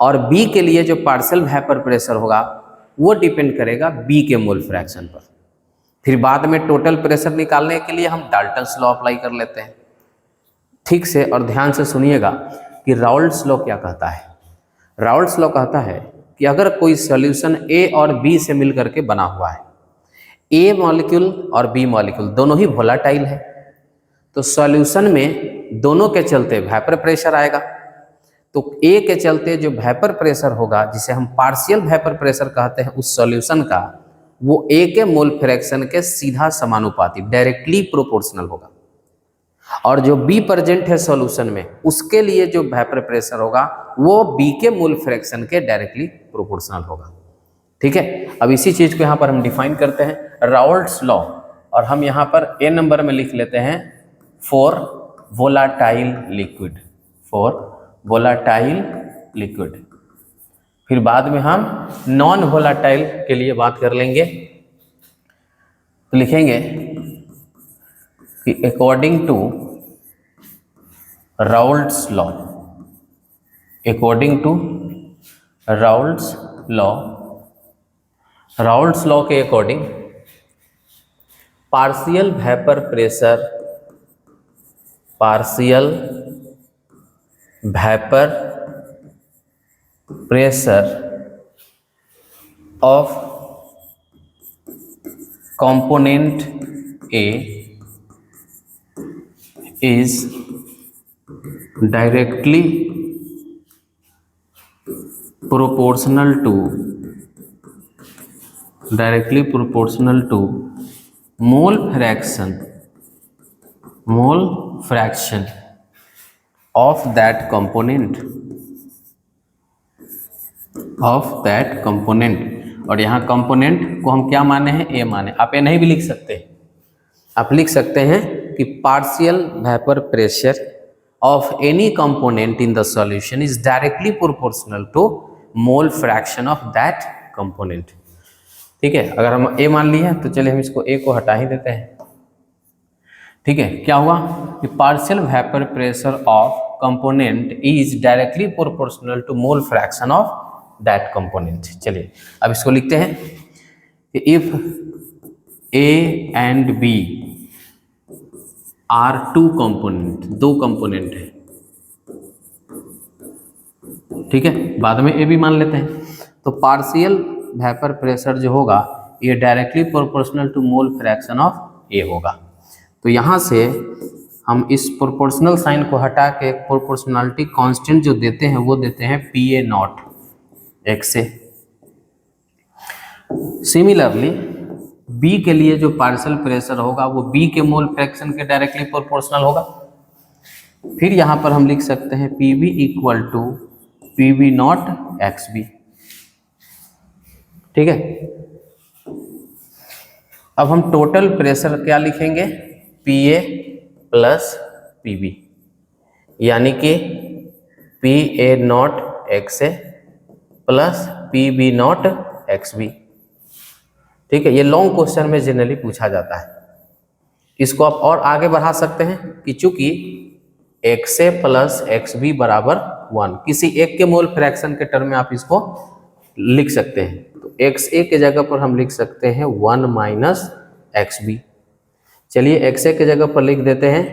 और बी के लिए जो पार्शियल वेपर प्रेशर होगा वो डिपेंड करेगा बी के मोल फ्रैक्शन पर। फिर बाद में टोटल प्रेशर निकालने के लिए हम डाल्टन्स लॉ अप्लाई कर लेते हैं। ठीक से और ध्यान से सुनिएगा कि राउल्ट्स लॉ क्या कहता है। राउल्ट्स लॉ कहता है कि अगर कोई सॉल्यूशन ए और बी से मिलकर के बना हुआ है, ए मॉलिक्यूल और बी मॉलिक्यूल दोनों ही वोलाटाइल है, तो सॉल्यूशन में दोनों के चलते वेपर प्रेशर आएगा। तो ए के चलते जो वेपर प्रेशर होगा, जिसे हम पार्शियल वेपर प्रेशर कहते हैं, उस सॉल्यूशन का वो ए के मोल फ्रैक्शन के सीधा समानुपाती, डायरेक्टली प्रोपोर्शनल होगा। और जो बी प्रेजेंट है सॉल्यूशन में, उसके लिए जो वेपर प्रेशर होगा वो बी के मोल फ्रैक्शन के डायरेक्टली प्रोपोर्शनल होगा। ठीक है। अब इसी चीज को यहाँ पर हम डिफाइन करते हैं, राउल्ट्स लॉ, और हम यहाँ पर ए नंबर में लिख लेते हैं for volatile liquid, for volatile liquid. फिर बाद में हम नॉन वोलाटाइल के लिए बात कर लेंगे। तो लिखेंगे कि according to Raoult's law, according to Raoult's law, Raoult's law के according partial vapour pressure, partial vapour pressure of component A is directly proportional to mole fraction of that component, और यहाँ कंपोनेंट को हम क्या माने हैं? ए माने। आप ये नहीं भी लिख सकते, आप लिख सकते हैं कि partial vapour pressure of any component in the solution is directly proportional to mole fraction of that component. ठीक है, अगर हम ए मान लिए हैं तो चलिए हम इसको ए को हटा ही देते हैं। ठीक है, क्या हुआ कि partial vapour pressure of component is directly proportional to mole fraction of that component. चलिए अब इसको लिखते हैं कि if A and B are two component, दो कंपोनेंट है, ठीक है, बाद में ए भी मान लेते हैं, तो पार्शियल वेपर प्रेशर जो होगा ये directly proportional to mole fraction of A होगा। तो यहाँ से हम इस प्रोपोर्शनल साइन को हटा के प्रोपोर्शनलिटी कांस्टेंट जो देते हैं वो देते हैं पी ए नॉट एक्स से। सिमिलरली बी के लिए जो पार्शियल प्रेशर होगा वो बी के मोल फ्रैक्शन के डायरेक्टली प्रोपोर्शनल होगा। फिर यहाँ पर हम लिख सकते हैं P B equal to P B not X B. ठीक है, अब हम टोटल प्रेशर क्या लिखेंगे, P A plus P B, यानी कि P A not X A plus P B not X B. ठीक है, ये लॉन्ग क्वेश्चन में जनरली पूछा जाता है। इसको आप और आगे बढ़ा सकते हैं कि चूंकि x A plus x B बराबर 1, किसी एक के मोल फ्रैक्शन के टर्म में आप इसको लिख सकते हैं। तो एक्स ए के जगह पर हम लिख सकते हैं 1 माइनस एक्स बी। चलिए एक्स ए के जगह पर लिख देते हैं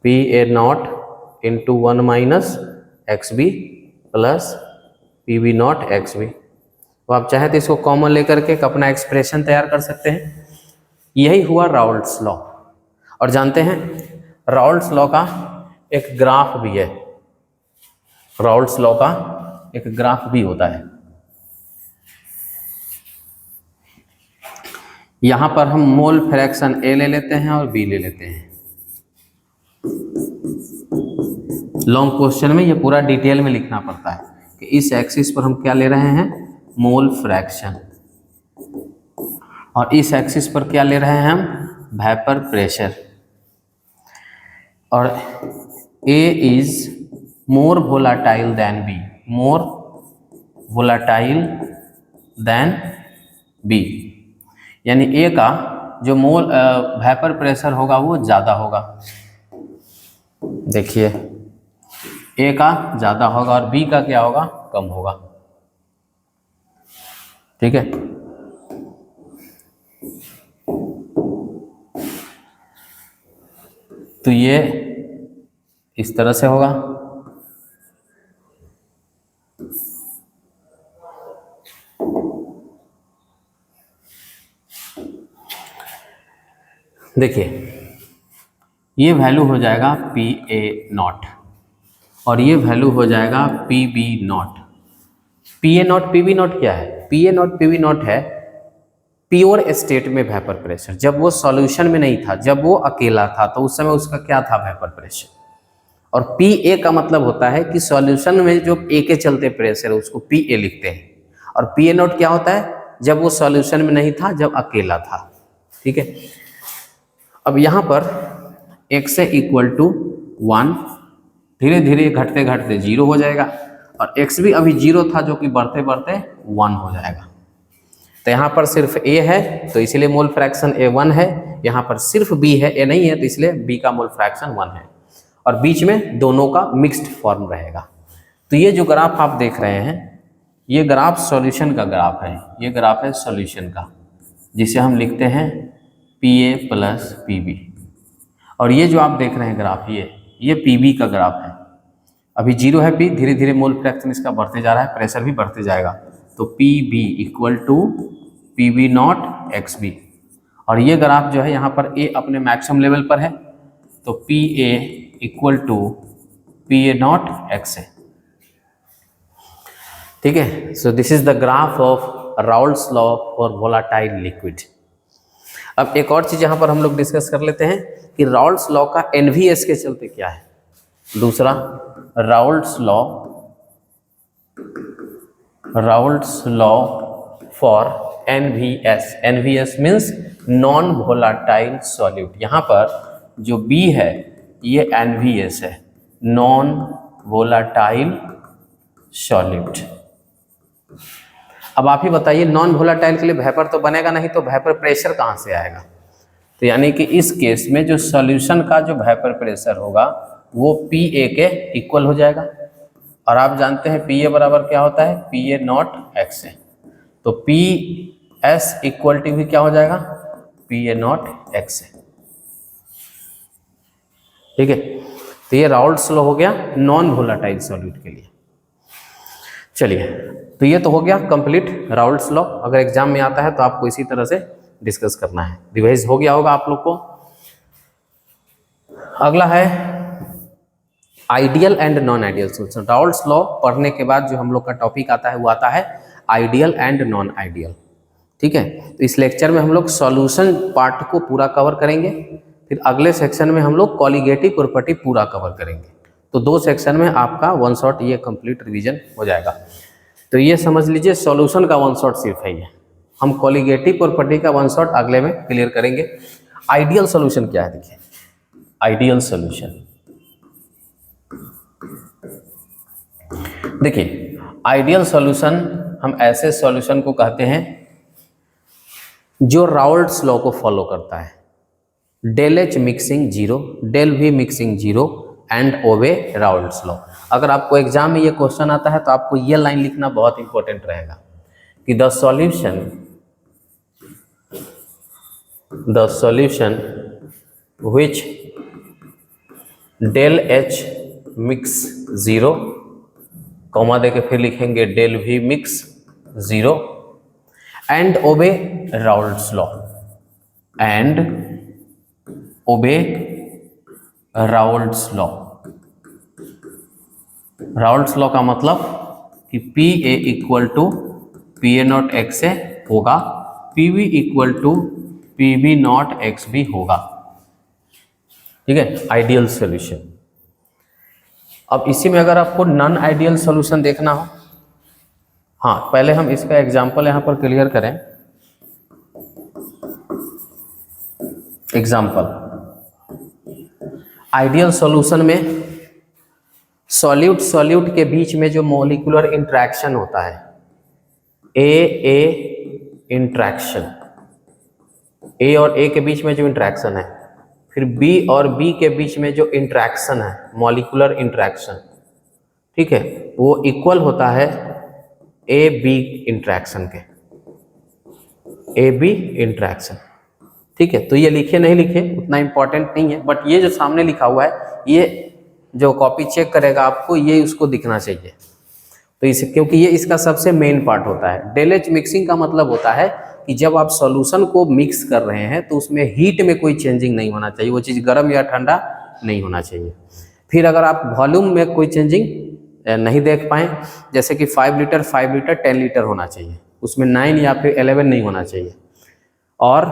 P A not into 1 minus X B plus P B not X B. तो आप चाहे तो इसको कॉमन लेकर के अपना एक्सप्रेशन तैयार कर सकते हैं। यही हुआ राउल्ट्स लॉ। और जानते हैं राउल्ट्स लॉ का एक ग्राफ भी है, राउल्ट्स लॉ का एक ग्राफ भी होता है। यहां पर हम मोल फ्रैक्शन ए ले लेते हैं और बी ले लेते हैं। लॉन्ग क्वेश्चन में ये पूरा डिटेल में लिखना पड़ता है कि इस एक्सिस पर हम क्या ले रहे हैं, मोल फ्रैक्शन, और इस एक्सिस पर क्या ले रहे हैं हम, वेपर प्रेशर। और A is more volatile than B, more volatile than B, यानी A का जो मोल वेपर प्रेशर होगा वो ज़्यादा होगा। देखिए A का ज़्यादा होगा और B का क्या होगा, कम होगा। ठीक है, तो ये इस तरह से होगा। देखिए ये वैल्यू हो जाएगा पी ए नॉट और ये वैल्यू हो जाएगा P B not. P A not P B not क्या है, P A not P B not है प्योर स्टेट में वेपर प्रेशर, जब वो सॉल्यूशन में नहीं था, जब वो अकेला था तो उस समय उसका क्या था, वेपर प्रेशर। और पी ए का मतलब होता है कि सॉल्यूशन में जो ए के चलते प्रेशर है उसको पी ए लिखते हैं। और पी ए नॉट क्या होता है, जब वो सॉल्यूशन में नहीं था, जब अकेला था। ठीक है, अब यहाँ पर एक्स ए इक्वल टू 1, धीरे धीरे घटते घटते 0 हो जाएगा, और एक्स भी अभी 0 था जो कि बढ़ते बढ़ते 1 हो जाएगा। तो यहाँ पर सिर्फ ए है तो इसलिए मोल फ्रैक्शन ए 1 है, यहाँ पर सिर्फ बी है, ए नहीं है, तो इसलिए बी का मोल फ्रैक्शन 1 है, और बीच में दोनों का मिक्स्ड फॉर्म रहेगा। तो ये जो ग्राफ आप देख रहे हैं, ये ग्राफ सॉल्यूशन का ग्राफ है, ये ग्राफ है सॉल्यूशन का, जिसे हम लिखते हैं P A plus P B. और ये जो आप देख रहे हैं ग्राफ, ये पी बी का ग्राफ है। अभी 0 है पी, धीरे धीरे मोल फ्रैक्शन इसका बढ़ते जा रहा है, प्रेशर भी बढ़ते जाएगा। तो P B equal to P B not X B. और ये ग्राफ जो है यहाँ पर ए अपने मैक्सिमम लेवल पर है, तो P A equal to P A not X A. ठीक है, so this is the graph of Raoult's law for volatile liquid. अब एक और चीज यहाँ पर हम लोग डिस्कस कर लेते हैं कि राउल्ट्स लॉ का एनवीएस के चलते क्या है। दूसरा, Raoult's law for NVS. NVS means non volatile solute. यहाँ पर जो बी है ये एनवीएस है, नॉन वोलाटाइल सॉल्यूट। अब आप ही बताइए, नॉन वोलेटाइल के लिए वेपर तो बनेगा नहीं, तो वेपर प्रेशर कहाँ से आएगा? तो यानी कि इस केस में जो सॉल्यूशन का जो वेपर प्रेशर होगा वो PA के इक्वल हो जाएगा। और आप जानते हैं PA बराबर क्या होता है, PA नॉट XA। तो PS इक्वल टू भी क्या हो जाएगा, PA नॉट XA। ठीक है, तो ये राउल्ट्स लॉ हो गया नॉन वोलेटाइल सॉल्यूट के लिए। चलिए, तो ये तो हो गया कंप्लीट राउल्ट्स लॉ। अगर एग्जाम में आता है तो आपको इसी तरह से डिस्कस करना है। रिवाइज हो गया होगा आप लोग को। अगला है ideal and non ideal solution. Raoult's law पढ़ने के बाद जो हम लोग का टॉपिक आता है वो आता है आइडियल एंड नॉन आइडियल। ठीक है, तो इस लेक्चर में हम लोग सॉल्यूशन पार्ट को पूरा कवर करेंगे, फिर अगले सेक्शन में हम लोग कॉलिगेटिव प्रॉपर्टी पूरा कवर करेंगे। तो 2 सेक्शन में आपका 1 शॉट ये कंप्लीट रिवीजन हो जाएगा। तो ये समझ लीजिए सॉल्यूशन का 1 शॉट सिर्फ है ये। हम कॉलिगेटिव प्रॉपर्टी का 1 शॉट अगले में क्लियर करेंगे। आइडियल सॉल्यूशन क्या है, देखिए आइडियल सॉल्यूशन। देखिए आइडियल सॉल्यूशन हम ऐसे सॉल्यूशन को कहते हैं जो राउल्ट्स लॉ को फॉलो करता है। Del H mixing 0, del V mixing 0 and obey Raoult's law. अगर आपको एग्जाम में ये क्वेश्चन आता है तो आपको ये लाइन लिखना बहुत इंपॉर्टेंट रहेगा कि the solution which del H mix 0, comma देके फिर लिखेंगे del V mix 0 and obey Raoult's law, and obey Raoult's law. Raoult's law का मतलब कि PA equal to PA not XA होगा, PV equal to PV not XB होगा। ठीक है, आइडियल सॉल्यूशन। अब इसी में अगर आपको नॉन आइडियल सॉल्यूशन देखना हो, हाँ पहले हम इसका एग्जांपल यहाँ पर क्लियर करें। एग्जांपल, आइडियल सॉल्यूशन में सॉल्यूट के बीच में जो मॉलिक्यूलर इंट्रैक्शन होता है, A इंट्रैक्शन, A और A के बीच में जो इंट्रैक्शन है, फिर B और B के बीच में जो इंट्रैक्शन है मॉलिक्यूलर इंट्रैक्शन, ठीक है, वो इक्वल होता है AB इंट्रैक्शन के, AB इंट्रैक्शन। ठीक है, तो ये लिखे नहीं लिखे उतना इंपॉर्टेंट नहीं है, बट ये जो सामने लिखा हुआ है ये जो कॉपी चेक करेगा आपको ये उसको दिखना चाहिए। तो इसे, क्योंकि ये इसका सबसे मेन पार्ट होता है। डेल H मिक्सिंग का मतलब होता है कि जब आप सॉल्यूशन को मिक्स कर रहे हैं तो उसमें हीट में कोई चेंजिंग नहीं होना चाहिए, वो चीज़ गर्म या ठंडा नहीं होना चाहिए। फिर अगर आप वॉल्यूम में कोई चेंजिंग नहीं देख पाएँ, जैसे कि 5 लीटर 10 लीटर होना चाहिए, उसमें 9 या फिर 11 नहीं होना चाहिए, और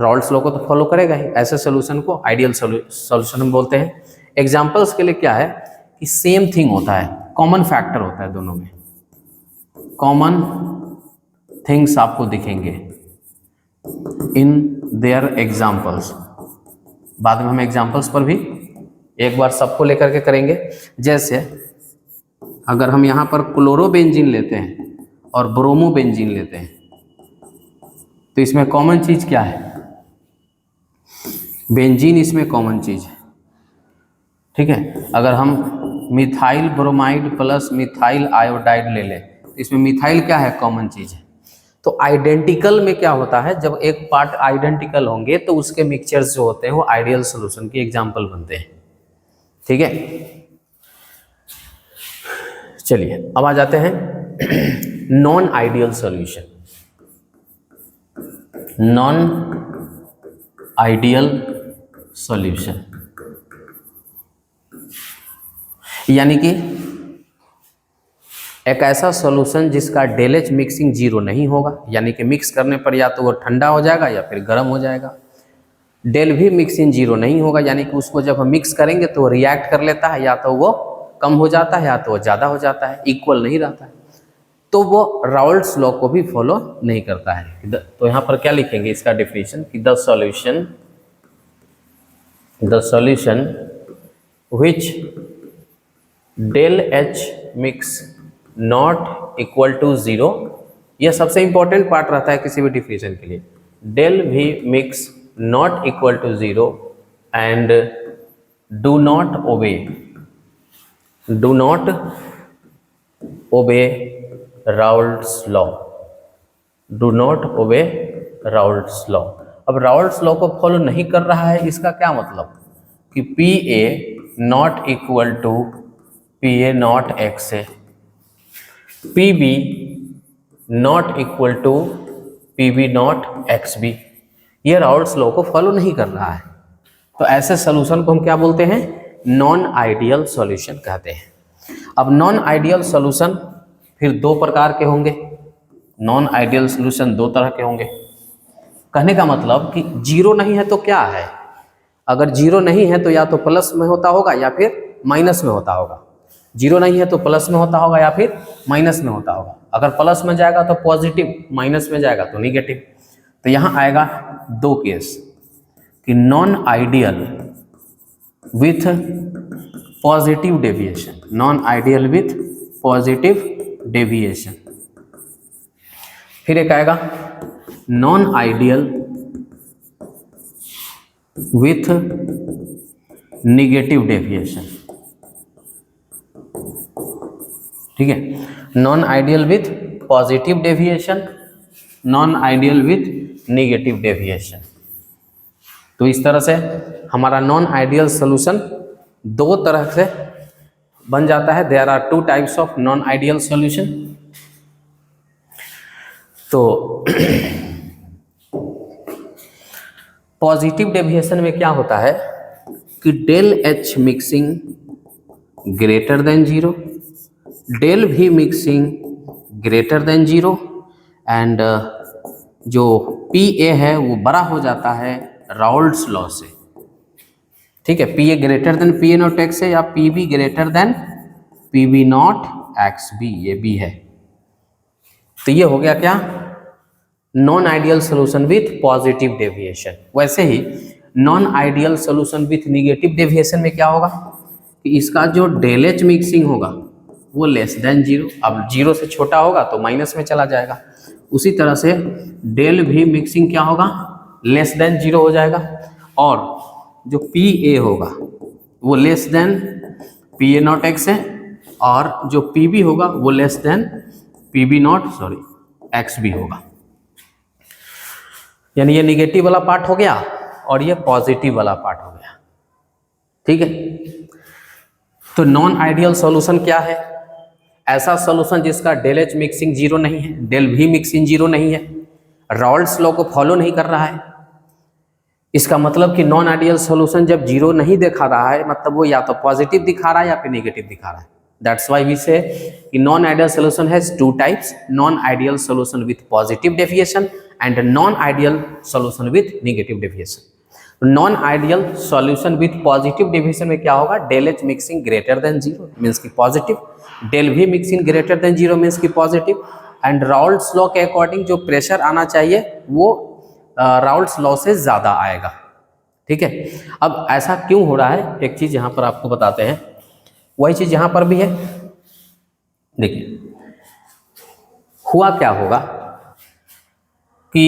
राउल्ट्स लॉ को तो फॉलो करेगा ही। ऐसे सोल्यूशन को आइडियल सॉल्यूशन हम बोलते हैं। एग्जांपल्स के लिए क्या है कि सेम थिंग होता है, कॉमन फैक्टर होता है दोनों में, कॉमन थिंग्स आपको दिखेंगे इन देयर एग्जांपल्स। बाद में हम एग्जांपल्स पर भी एक बार सबको लेकर के करेंगे। जैसे अगर हम यहाँ पर क्लोरोबेंजीन लेते हैं और ब्रोमोबेंजीन लेते हैं तो इसमें कॉमन चीज क्या है, बेंजीन इसमें कॉमन चीज है। ठीक है, अगर हम methyl bromide plus methyl iodide ले लें तो इसमें मिथाइल क्या है, कॉमन चीज है। तो आइडेंटिकल में क्या होता है, जब एक पार्ट आइडेंटिकल होंगे तो उसके मिक्सचर्स जो होते हैं वो आइडियल सॉल्यूशन की एग्जांपल बनते हैं। ठीक है, चलिए अब आ जाते हैं non ideal solution. Non ideal solution यानी कि एक ऐसा सॉल्यूशन जिसका डेल H मिक्सिंग 0 नहीं होगा, यानी कि मिक्स करने पर या तो वो ठंडा हो जाएगा या फिर गर्म हो जाएगा। डेल V मिक्सिंग 0 नहीं होगा, यानी कि उसको जब हम मिक्स करेंगे तो वो रिएक्ट कर लेता है, या तो वो कम हो जाता है या तो वो ज़्यादा हो जाता है, इक्वल नहीं रहता है। तो वो राउल्ट्स लॉ को भी फॉलो नहीं करता है। तो यहाँ पर क्या लिखेंगे इसका डेफिनेशन कि the solution which del H mix not equal to 0 यह सबसे इंपॉर्टेंट पार्ट रहता है किसी भी डिफिनेशन के लिए। Del V mix not equal to 0 and do not obey Raoult's law. Do not obey Raoult's law. अब राउल्ट्स लॉ को फॉलो नहीं कर रहा है, इसका क्या मतलब कि P A not equal to P A not X A, P B not equal to P B not X B, ये राउल्ट्स लॉ को फॉलो नहीं कर रहा है। तो ऐसे सोल्यूशन को हम क्या बोलते हैं? नॉन आइडियल सॉल्यूशन कहते हैं। अब नॉन आइडियल सॉल्यूशन फिर दो प्रकार के होंगे। नॉन आइडियल सॉल्यूशन दो तरह के होंगे। कहने का मतलब कि जीरो नहीं है तो क्या है? अगर जीरो नहीं है तो या तो प्लस में होता होगा या फिर माइनस में होता होगा। जीरो नहीं है तो प्लस में होता होगा या फिर माइनस में होता होगा। अगर प्लस में जाएगा तो पॉजिटिव, माइनस में जाएगा तो निगेटिव। तो यहाँ आएगा दो केस कि non ideal with positive deviation, non ideal with positive deviation. फिर एक आएगा non ideal with negative deviation. ठीक है, non ideal with positive deviation, non ideal with negative deviation. तो इस तरह से हमारा नॉन आइडियल सॉल्यूशन दो तरह से बन जाता है। There are two types of non ideal solution. तो पॉजिटिव डेविएशन में क्या होता है कि del H mixing greater than 0, del V mixing greater than 0 and जो पी ए है वो बड़ा हो जाता है राउल्ट्स लॉ से। ठीक है, P A greater than P A not X है या P B greater than P B not X B, ये बी है। तो ये हो गया क्या? Non ideal solution with positive deviation. वैसे ही non ideal solution with negative deviation में क्या होगा कि इसका जो डेल एच मिक्सिंग होगा वो लेस देन 0। अब 0 से छोटा होगा तो माइनस में चला जाएगा। उसी तरह से डेल भी मिक्सिंग क्या होगा? लेस देन 0 हो जाएगा। और जो पी ए होगा वो less than P A not X है और जो पी बी होगा वो less than P B not X B होगा। यानी ये निगेटिव वाला पार्ट हो गया और ये पॉजिटिव वाला पार्ट हो गया। ठीक है, तो नॉन आइडियल सॉल्यूशन क्या है? ऐसा सॉल्यूशन जिसका डेल एच मिक्सिंग 0 नहीं है, डेल भी मिक्सिंग 0 नहीं है, राउल्ट्स लॉ को फॉलो नहीं कर रहा है। इसका मतलब कि नॉन आइडियल सॉल्यूशन जब 0 नहीं दिखा रहा है मतलब वो या तो पॉजिटिव दिखा रहा है या फिर नेगेटिव दिखा रहा है। दैट्स व्हाई वी से कि non ideal solution has two types, non ideal solution with positive deviation and non ideal solution with negative deviation. Non ideal solution with positive deviation में क्या होगा? Del H mixing greater than 0 means की positive, del V mixing greater than 0 means की positive, and Raoult's law के according जो pressure आना चाहिए वो राउल्ट्स लॉ से ज़्यादा आएगा। ठीक है, अब ऐसा क्यों हो रहा है एक चीज़ यहाँ पर आपको बताते हैं। वही चीज़ यहाँ पर भी है। देखिए हुआ क्या होगा कि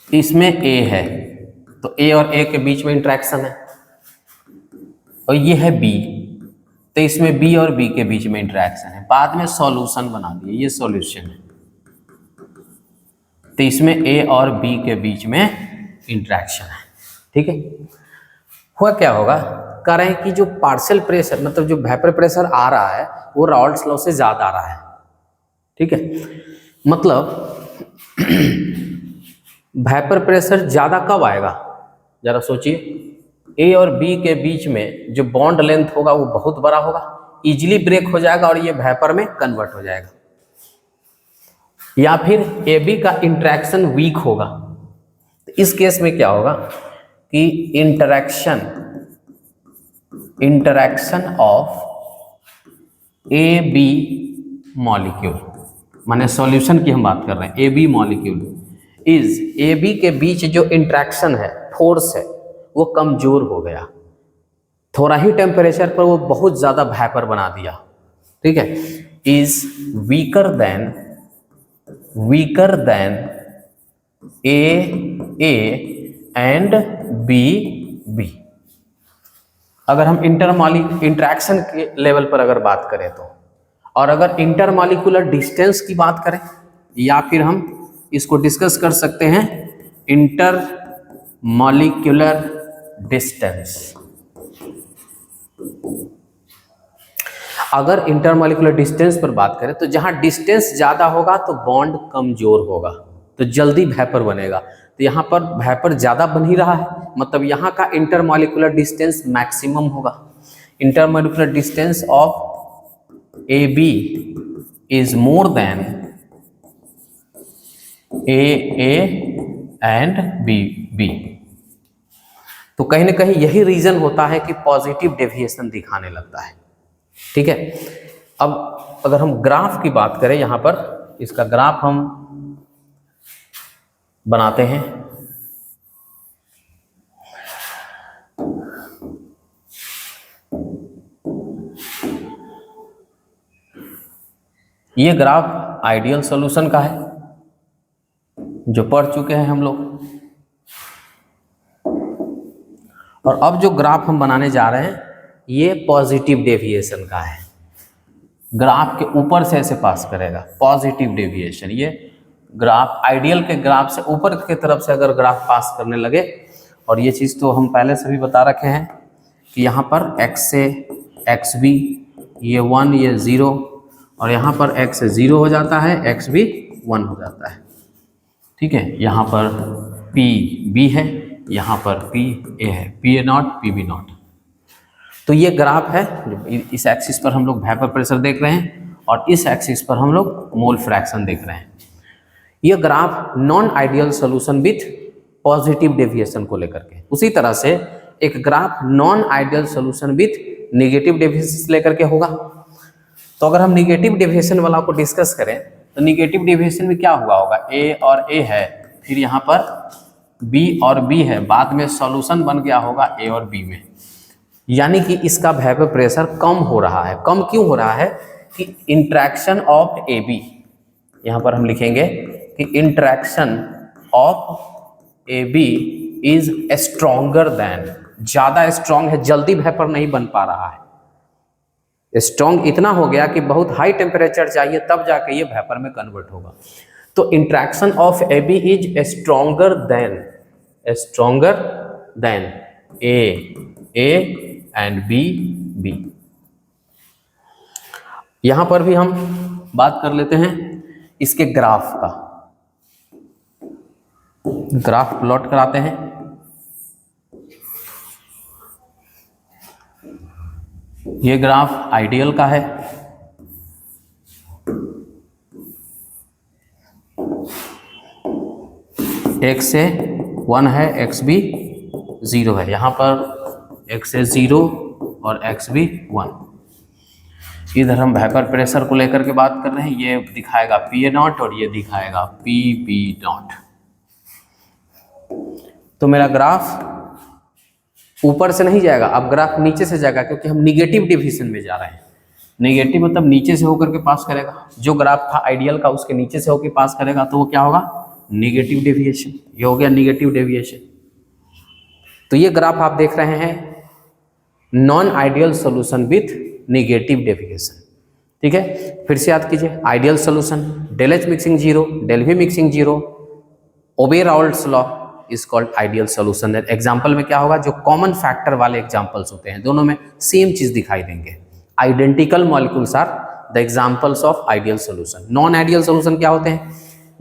इसमें ए है तो ए और ए के बीच में इंटरेक्शन है और ये है बी तो इसमें बी और बी के बीच में इंटरेक्शन है। बाद में सॉल्यूशन बना दिए, ये सॉल्यूशन है। तो इसमें ए और बी के बीच में इंटरेक्शन है। ठीक है, हुआ क्या होगा? कह रहे हैं कि जो पार्शियल प्रेशर मतलब जो वेपर प्रेशर आ रहा है वो राउल्ट्स लॉ से ज़्यादा आ रहा है। ठीक है, मतलब वेपर प्रेशर ज़्यादा कब आएगा? ज़रा सोचिए। ए और बी के बीच में जो बॉन्ड लेंथ होगा वो बहुत बड़ा होगा, इजीली ब्रेक हो जाएगा और ये वेपर में कन्वर्ट हो जाएगा। या फिर ए बी का इंटरेक्शन वीक होगा। तो इस केस में क्या होगा कि interaction of A B molecule, माने सॉल्यूशन की हम बात कर रहे हैं, A B molecule is A B के बीच जो इंटरेक्शन है, फोर्स है, वो कमजोर हो गया। थोड़ा ही टेम्परेचर पर वो बहुत ज़्यादा वेपर बना दिया। ठीक है, is weaker than weaker than A and B B. अगर हम इंटरैक्शन के लेवल पर अगर बात करें तो, और अगर इंटरमॉलिक्यूलर डिस्टेंस की बात करें, या फिर हम इसको डिस्कस कर सकते हैं इंटरमॉलिक्यूलर डिस्टेंस। अगर इंटरमॉलिक्यूलर डिस्टेंस पर बात करें तो जहां डिस्टेंस ज्यादा होगा तो बॉन्ड कमजोर होगा, तो जल्दी वेपर बनेगा। तो यहाँ पर वेपर ज्यादा बन ही रहा है, मतलब यहाँ का इंटरमॉलिक्यूलर डिस्टेंस मैक्सिमम होगा। Intermolecular distance of A B is more than A and B B. तो कहीं ना कहीं यही रीजन होता है कि पॉजिटिव डेविएशन दिखाने लगता है। ठीक है, अब अगर हम ग्राफ की बात करें, यहां पर इसका ग्राफ हम बनाते हैं। ये ग्राफ आइडियल सॉल्यूशन का है जो पढ़ चुके हैं हम लोग। और अब जो ग्राफ हम बनाने जा रहे हैं ये पॉजिटिव डेविएशन का है। ग्राफ के ऊपर से ऐसे पास करेगा, पॉजिटिव डेविएशन। ये ग्राफ आइडियल के ग्राफ से ऊपर की तरफ से अगर ग्राफ पास करने लगे, और ये चीज़ तो हम पहले से भी बता रखे हैं कि यहाँ पर x से एक्स भी, ये 1 ये 0, और यहाँ पर x 0 हो जाता है, x भी 1 हो जाता है। ठीक है, यहाँ पर p b है, यहाँ पर p a है, p a not p b not. तो ये ग्राफ है, इस एक्सिस पर हम लोग वेपर प्रेशर देख रहे हैं और इस एक्सिस पर हम लोग मोल फ्रैक्शन देख रहे हैं। ये graph non ideal solution with positive deviation को लेकर के, उसी तरह से एक graph non ideal solution with negative deviation लेकर के होगा। तो अगर हम नेगेटिव डेविएशन वाला को डिस्कस करें तो नेगेटिव डेविएशन में क्या हुआ होगा, a और a है, फिर यहाँ पर b और b है, बाद में सॉल्यूशन बन गया होगा a और b में, यानी कि इसका वेपर प्रेशर कम हो रहा है। कम क्यों हो रहा है कि इंट्रैक्शन ऑफ ए बी, यहाँ पर हम लिखेंगे कि interaction of A B is stronger than, ज्यादा स्ट्रॉन्ग है, जल्दी वेपर नहीं बन पा रहा है। स्ट्रॉन्ग इतना हो गया कि बहुत हाई टेम्परेचर चाहिए तब जाके ये वेपर में कन्वर्ट होगा। तो interaction of A B is stronger than A and B B. यहां पर भी हम बात कर लेते हैं इसके ग्राफ का। ग्राफ प्लॉट कराते हैं। ये ग्राफ आइडियल का है। x से 1 है, x भी 0 है, यहाँ पर x से 0 और x भी 1। इधर हम वेपर प्रेशर को लेकर के बात कर रहे हैं, ये दिखाएगा PA नॉट और ये दिखाएगा PB नॉट। तो मेरा ग्राफ ऊपर से नहीं जाएगा, अब ग्राफ नीचे से जाएगा, क्योंकि हम निगेटिव डिवीजन में जा रहे हैं। निगेटिव मतलब नीचे से होकर के पास करेगा। जो ग्राफ था आइडियल का उसके नीचे से होकर पास करेगा तो वो क्या होगा, निगेटिव डेविएशन। ये हो गया निगेटिव डेविएशन। तो ये ग्राफ आप देख रहे हैं non ideal solution with negative deviation. ठीक है, फिर से याद कीजिए, ideal solution del H mixing 0, del V mixing 0, obey Raoult's law is called ideal solution. Example में क्या होगा, जो कॉमन फैक्टर वाले एग्जाम्पल्स होते हैं, दोनों में सेम चीज दिखाई देंगे। Identical molecules are the examples of ideal solution. Non ideal solution क्या होते हैं,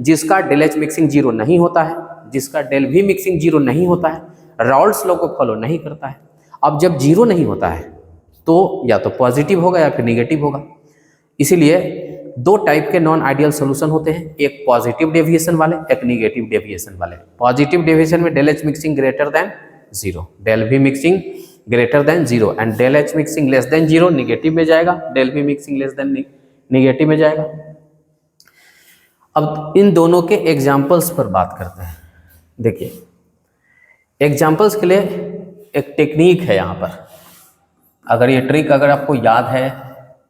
जिसका डेल एच मिक्सिंग 0 नहीं होता है, जिसका डेल वी मिक्सिंग 0 नहीं होता है, राउल्ट्स लॉ को फॉलो नहीं करता है। अब जब 0 नहीं होता है तो या तो पॉजिटिव होगा या फिर निगेटिव होगा। इसीलिए दो टाइप के नॉन आइडियल सॉल्यूशन होते हैं, एक पॉजिटिव डेविएशन वाले, एक निगेटिव डेविएशन वाले। पॉजिटिव डेविएशन में del H mixing greater than 0, del V mixing greater than 0 and del H mixing less than 0 negative में जाएगा, del V mixing less than negative में जाएगा। अब इन दोनों के एग्जाम्पल्स पर बात करते हैं। देखिए, एग्जाम्पल्स के लिए एक टेक्निक है यहाँ पर। अगर ये ट्रिक अगर आपको याद है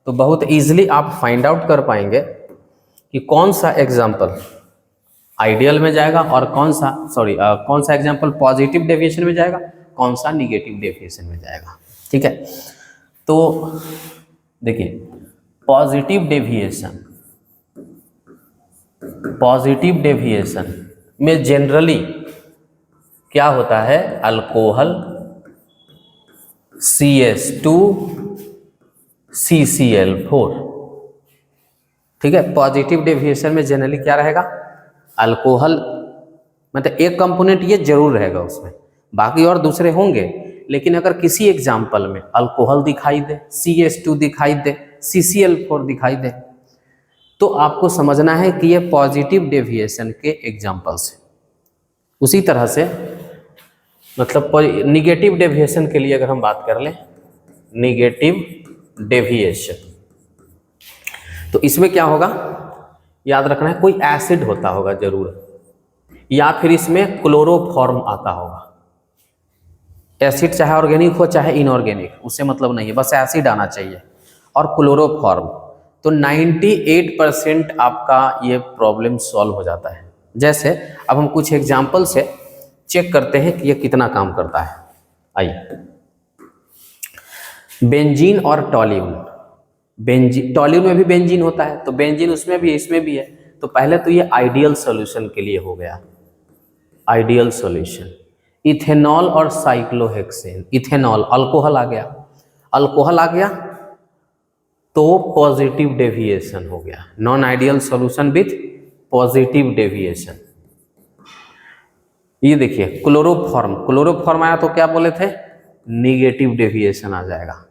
तो बहुत इजीली आप फाइंड आउट कर पाएंगे कि कौन सा एग्जाम्पल आइडियल में जाएगा, और कौन सा एग्जाम्पल पॉजिटिव डेविएशन में जाएगा, कौन सा निगेटिव डेविएशन में जाएगा। ठीक है, तो देखिए पॉजिटिव डेविएशन में जनरली क्या होता है, अल्कोहल CH2 CCl4। ठीक है, पॉजिटिव डेविएशन में जनरली क्या रहेगा, अल्कोहल, मतलब एक कंपोनेंट ये जरूर रहेगा उसमें, बाकी और दूसरे होंगे, लेकिन अगर किसी एग्जाम्पल में अल्कोहल दिखाई दे, CH2 दिखाई दे, CCl4 दिखाई दे, तो आपको समझना है कि ये पॉजिटिव डेविएशन के एग्जाम्पल्स हैं। उसी तरह से मतलब निगेटिव डेविएशन के लिए अगर हम बात कर लें, निगेटिव डेविएशन, तो इसमें क्या होगा, याद रखना है, कोई एसिड होता होगा जरूर, या फिर इसमें क्लोरोफॉर्म आता होगा। एसिड चाहे ऑर्गेनिक हो चाहे इनऑर्गेनिक, उससे मतलब नहीं है, बस एसिड आना चाहिए, और क्लोरोफॉर्म। तो 98% आपका ये प्रॉब्लम सॉल्व हो जाता है। जैसे अब हम कुछ एग्जाम्पल से चेक करते हैं कि ये कितना काम करता है। आइए, बेंजीन और टॉल्यून। टॉल्यून में भी बेंजीन होता है, तो बेंजीन उसमें भी इसमें भी है। तो पहले तो ये आइडियल सॉल्यूशन के लिए हो गया, आइडियल सॉल्यूशन। इथेनॉल और साइक्लोहेक्सेन, इथेनॉल अल्कोहल आ गया, अल्कोहल आ गया तो पॉजिटिव डेविएशन हो गया, non ideal solution with positive deviation. ये देखिए क्लोरोफॉर्म, क्लोरोफॉर्म आया तो क्या बोले थे, निगेटिव डेविएशन आ जाएगा।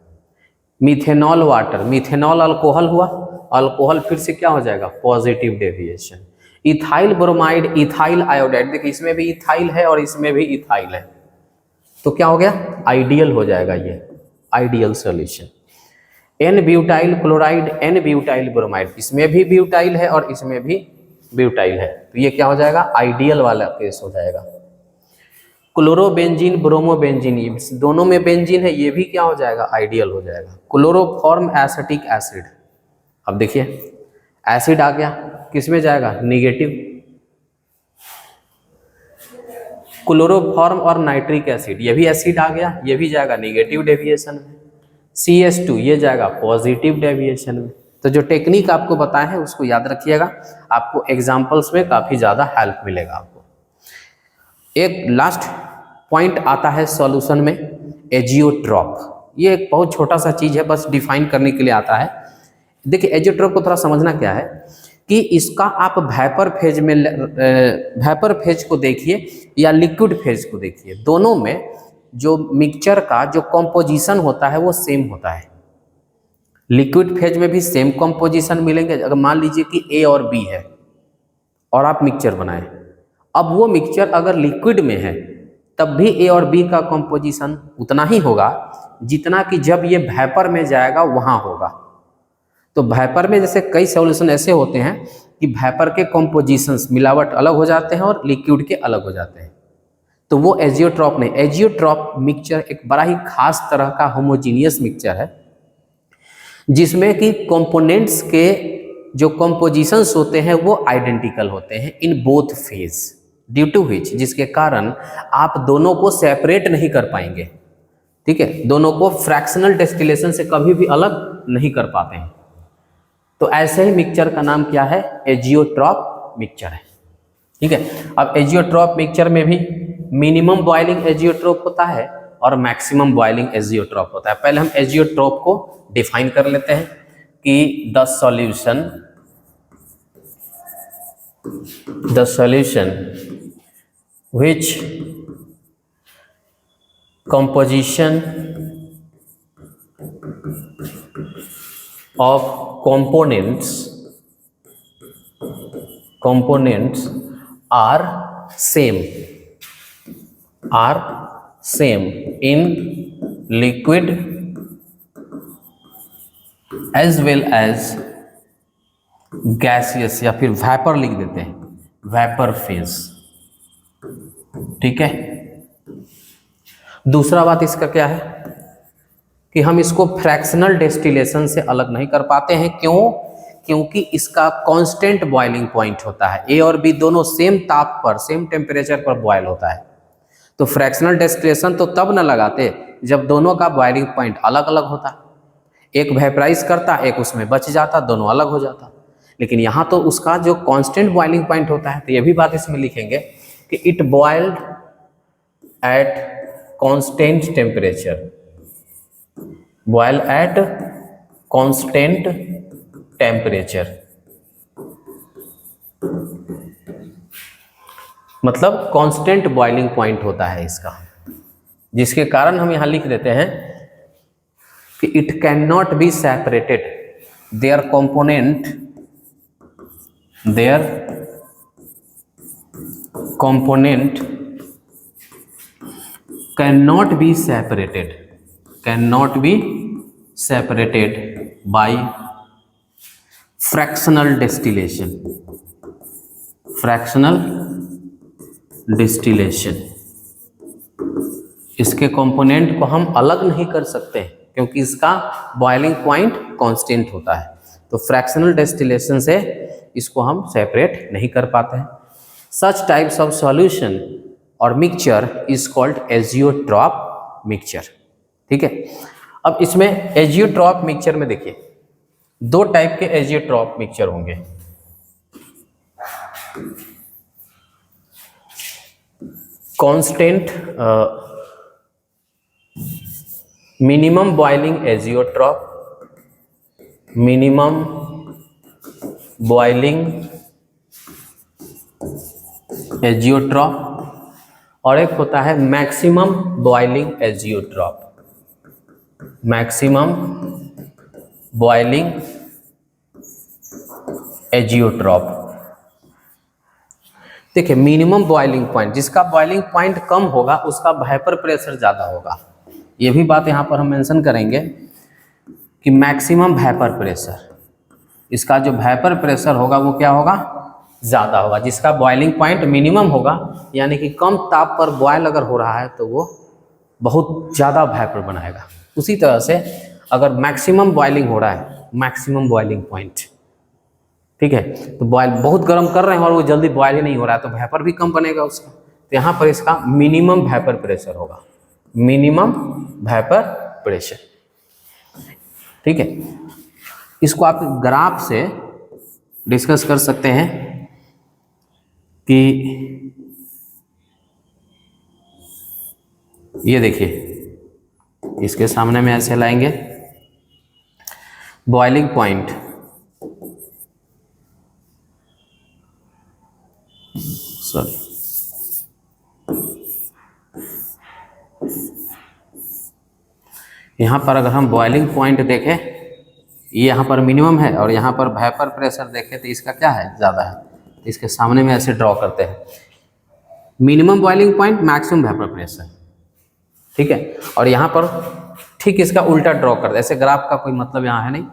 मिथेनॉल वाटर, मिथेनॉल अल्कोहल हुआ, अल्कोहल फिर से क्या हो जाएगा, positive deviation. Ethyl bromide, ethyl iodide, देखिए इसमें भी इथाइल है और इसमें भी इथाइल है, तो क्या हो गया, आइडियल हो जाएगा, ये ideal solution. N butyl chloride, N butyl bromide, इसमें भी ब्यूटाइल है और इसमें भी ब्यूटाइल है, तो ये क्या हो जाएगा, आइडियल वाला केस हो जाएगा। क्लोरोबेंजीन ब्रोमोबेंजीन, ये दोनों में बेंजीन है, ये भी क्या हो जाएगा, आइडियल हो जाएगा। क्लोरोफॉर्म एसिटिक एसिड, अब देखिए एसिड आ गया, किस में जाएगा, निगेटिव। क्लोरोफॉर्म और नाइट्रिक एसिड, ये भी एसिड आ गया, ये भी जाएगा निगेटिव डेविएशन में। CH2 ये जाएगा पॉजिटिव डेविएशन में। तो जो टेक्निक आपको बताए हैं उसको याद रखिएगा, आपको एग्जाम्पल्स में काफ़ी ज़्यादा हेल्प मिलेगा आपको। एक लास्ट पॉइंट आता है सॉल्यूशन में, एजियोट्रॉप। ये एक बहुत छोटा सा चीज़ है, बस डिफाइन करने के लिए आता है। देखिए एजियोट्रॉप को थोड़ा समझना क्या है कि इसका आप वेपर फेज में, वेपर फेज को देखिए या लिक्विड फेज को देखिए, दोनों में जो मिक्सचर का जो कॉम्पोजिशन होता है वो सेम होता है। लिक्विड फेज में भी सेम कॉम्पोजिशन मिलेंगे। अगर मान लीजिए कि A और B है और आप मिक्सचर बनाएं, अब वो मिक्सचर अगर लिक्विड में है तब भी A और B का कॉम्पोजिशन उतना ही होगा जितना कि जब ये वेपर में जाएगा वहाँ होगा। तो वेपर में जैसे कई सॉल्यूशन ऐसे होते हैं कि वेपर के कॉम्पोजिशंस, मिलावट अलग हो जाते हैं और लिक्विड के अलग हो जाते हैं, तो वो एजियोट्रॉप नहीं। एजियोट्रॉप मिक्सचर एक बड़ा ही खास तरह का होमोजीनियस मिक्सचर है जिसमें कि कंपोनेंट्स के जो कंपोजिशंस होते हैं वो आइडेंटिकल होते हैं in both phase, due to which, जिसके कारण आप दोनों को सेपरेट नहीं कर पाएंगे। ठीक है, दोनों को फ्रैक्शनल डिस्टिलेशन से कभी भी अलग नहीं कर पाते हैं। तो ऐसे ही मिक्सचर का नाम क्या है, एजियोट्रॉप मिक्सचर है। ठीक है, अब एजियोट्रॉप मिक्सचर में भी मिनिमम बॉइलिंग एजियोट्रॉप होता है और मैक्सिमम बॉइलिंग एजियोट्रॉप होता है। पहले हम एजियोट्रॉप को डिफाइन कर लेते हैं कि the solution which composition of components are same in liquid as well as gaseous, या फिर वेपर लिख देते हैं, वेपर फेज। ठीक है, दूसरा बात इसका क्या है कि हम इसको फ्रैक्शनल डिस्टिलेशन से अलग नहीं कर पाते हैं। क्यों क्योंकि इसका कांस्टेंट बॉइलिंग पॉइंट होता है। ए और बी दोनों सेम ताप पर, सेम टेम्परेचर पर बॉयल होता है। तो फ्रैक्शनल डिस्टिलेशन तो तब न लगाते जब दोनों का बॉइलिंग पॉइंट अलग अलग होता, एक वेपराइज करता, एक उसमें बच जाता, दोनों अलग हो जाता। लेकिन यहाँ तो उसका जो कांस्टेंट बॉइलिंग पॉइंट होता है, तो ये भी बात इसमें लिखेंगे कि it boiled at constant temperature, boil at constant temperature, मतलब कांस्टेंट बॉइलिंग पॉइंट होता है इसका, जिसके कारण हम यहां लिख देते हैं कि it can not be separated, their component cannot be separated by fractional distillation, इसके कंपोनेंट को हम अलग नहीं कर सकते क्योंकि इसका बॉइलिंग पॉइंट कांस्टेंट होता है। तो फ्रैक्शनल डिस्टिलेशन से इसको हम सेपरेट नहीं कर पाते हैं। सच टाइप्स ऑफ सॉल्यूशन और mixture is called azeotrope mixture. ठीक है, अब इसमें एजियोट्रॉप मिक्सचर में देखिए दो टाइप के एजियोट्रॉप मिक्सचर होंगे। Constant minimum boiling azeotrope, minimum boiling azeotrope, और एक होता है maximum boiling azeotrope, maximum boiling azeotrope. देखिए मिनिमम बॉइलिंग पॉइंट, जिसका बॉइलिंग पॉइंट कम होगा उसका वेपर प्रेशर ज़्यादा होगा। ये भी बात यहाँ पर हम मेंशन करेंगे कि मैक्सिमम वेपर प्रेशर, इसका जो वेपर प्रेशर होगा वो क्या होगा, ज़्यादा होगा। जिसका बॉइलिंग पॉइंट मिनिमम होगा यानी कि कम ताप पर बॉयल अगर हो रहा है तो वो बहुत ज़्यादा वेपर बनाएगा। उसी तरह से अगर मैक्सिमम बॉइलिंग हो रहा है, मैक्सिमम बॉइलिंग पॉइंट, ठीक है, तो बॉयल बहुत गर्म कर रहे हैं और वो जल्दी बॉयल ही नहीं हो रहा है तो वेपर भी कम बनेगा उसका। तो यहाँ पर इसका मिनिमम वेपर प्रेशर होगा, मिनिमम वेपर प्रेशर। ठीक है, इसको आप ग्राफ से डिस्कस कर सकते हैं कि ये देखिए इसके सामने में ऐसे लाएंगे बॉइलिंग पॉइंट, सॉरी यहाँ पर अगर हम बॉइलिंग पॉइंट देखें, ये यहाँ पर मिनिमम है और यहाँ पर वेपर प्रेशर देखें तो इसका क्या है, ज़्यादा है। तो इसके सामने में ऐसे ड्रॉ करते हैं minimum boiling point, maximum vapour pressure. ठीक है, और यहाँ पर ठीक इसका उल्टा ड्रॉ करते हैं। ऐसे ग्राफ का कोई मतलब यहाँ है नहीं,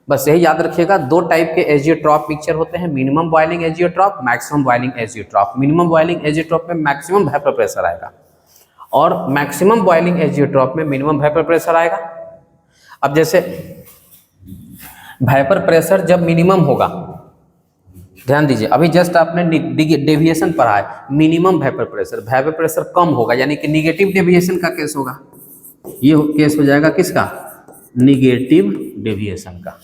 बस यही याद रखिएगा दो टाइप के एजियोट्रॉप मिक्सचर होते हैं, minimum boiling azeotrope, maximum boiling azeotrope. Minimum boiling azeotrope में मैक्सिमम वेपर प्रेशर आएगा और मैक्सिमम बॉइलिंग एजियोट्रॉप में मिनिमम वेपर प्रेशर आएगा। अब जैसे वेपर प्रेशर जब मिनिमम होगा, ध्यान दीजिए अभी जस्ट आपने डेविएशन पढ़ा है, मिनिमम वेपर प्रेशर कम होगा यानी कि निगेटिव डेविएशन का केस होगा। ये केस हो जाएगा किसका, निगेटिव डेविएशन का।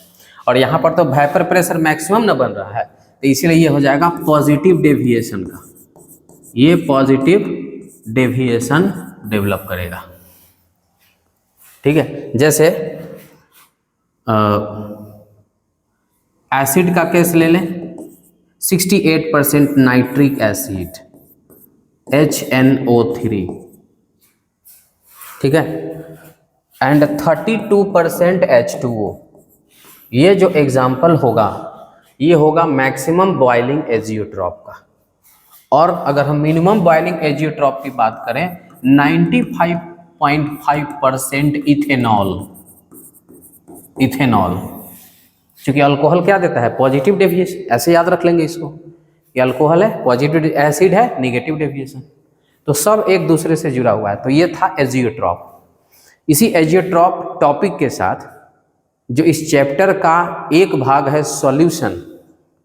और यहाँ पर तो वेपर प्रेशर मैक्सिमम न बन रहा है तो इसीलिए ये हो जाएगा पॉजिटिव डेविएशन का, ये पॉजिटिव डेविएशन डेवलप करेगा। ठीक है, जैसे एसिड का केस ले लें, 68% नाइट्रिक एसिड HNO3, ठीक है, एंड 32% H2O। ये जो एग्जाम्पल होगा ये होगा मैक्सिमम बॉइलिंग एजियोट्रॉप का। और अगर हम मिनिमम बॉइलिंग एजियोट्रॉप की बात करें 95.5% इथेनॉल, क्योंकि अल्कोहल क्या देता है, पॉजिटिव डेविएशन। ऐसे याद रख लेंगे इसको, ये अल्कोहल है, पॉजिटिव एसिड है, निगेटिव डेविएशन, तो सब एक दूसरे से जुड़ा हुआ है। तो ये था एजियोट्रॉप। इसी एजियोट्रॉप टॉपिक के साथ जो इस चैप्टर का एक भाग है सॉल्यूशन,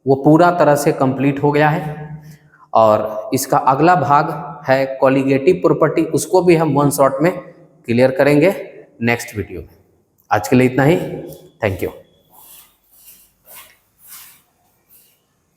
वो पूरा तरह से कंप्लीट हो गया है। और इसका अगला भाग है कॉलिगेटिव प्रॉपर्टी, उसको भी हम वन शॉट में क्लियर करेंगे नेक्स्ट वीडियो में। आज के लिए इतना ही। Thank you.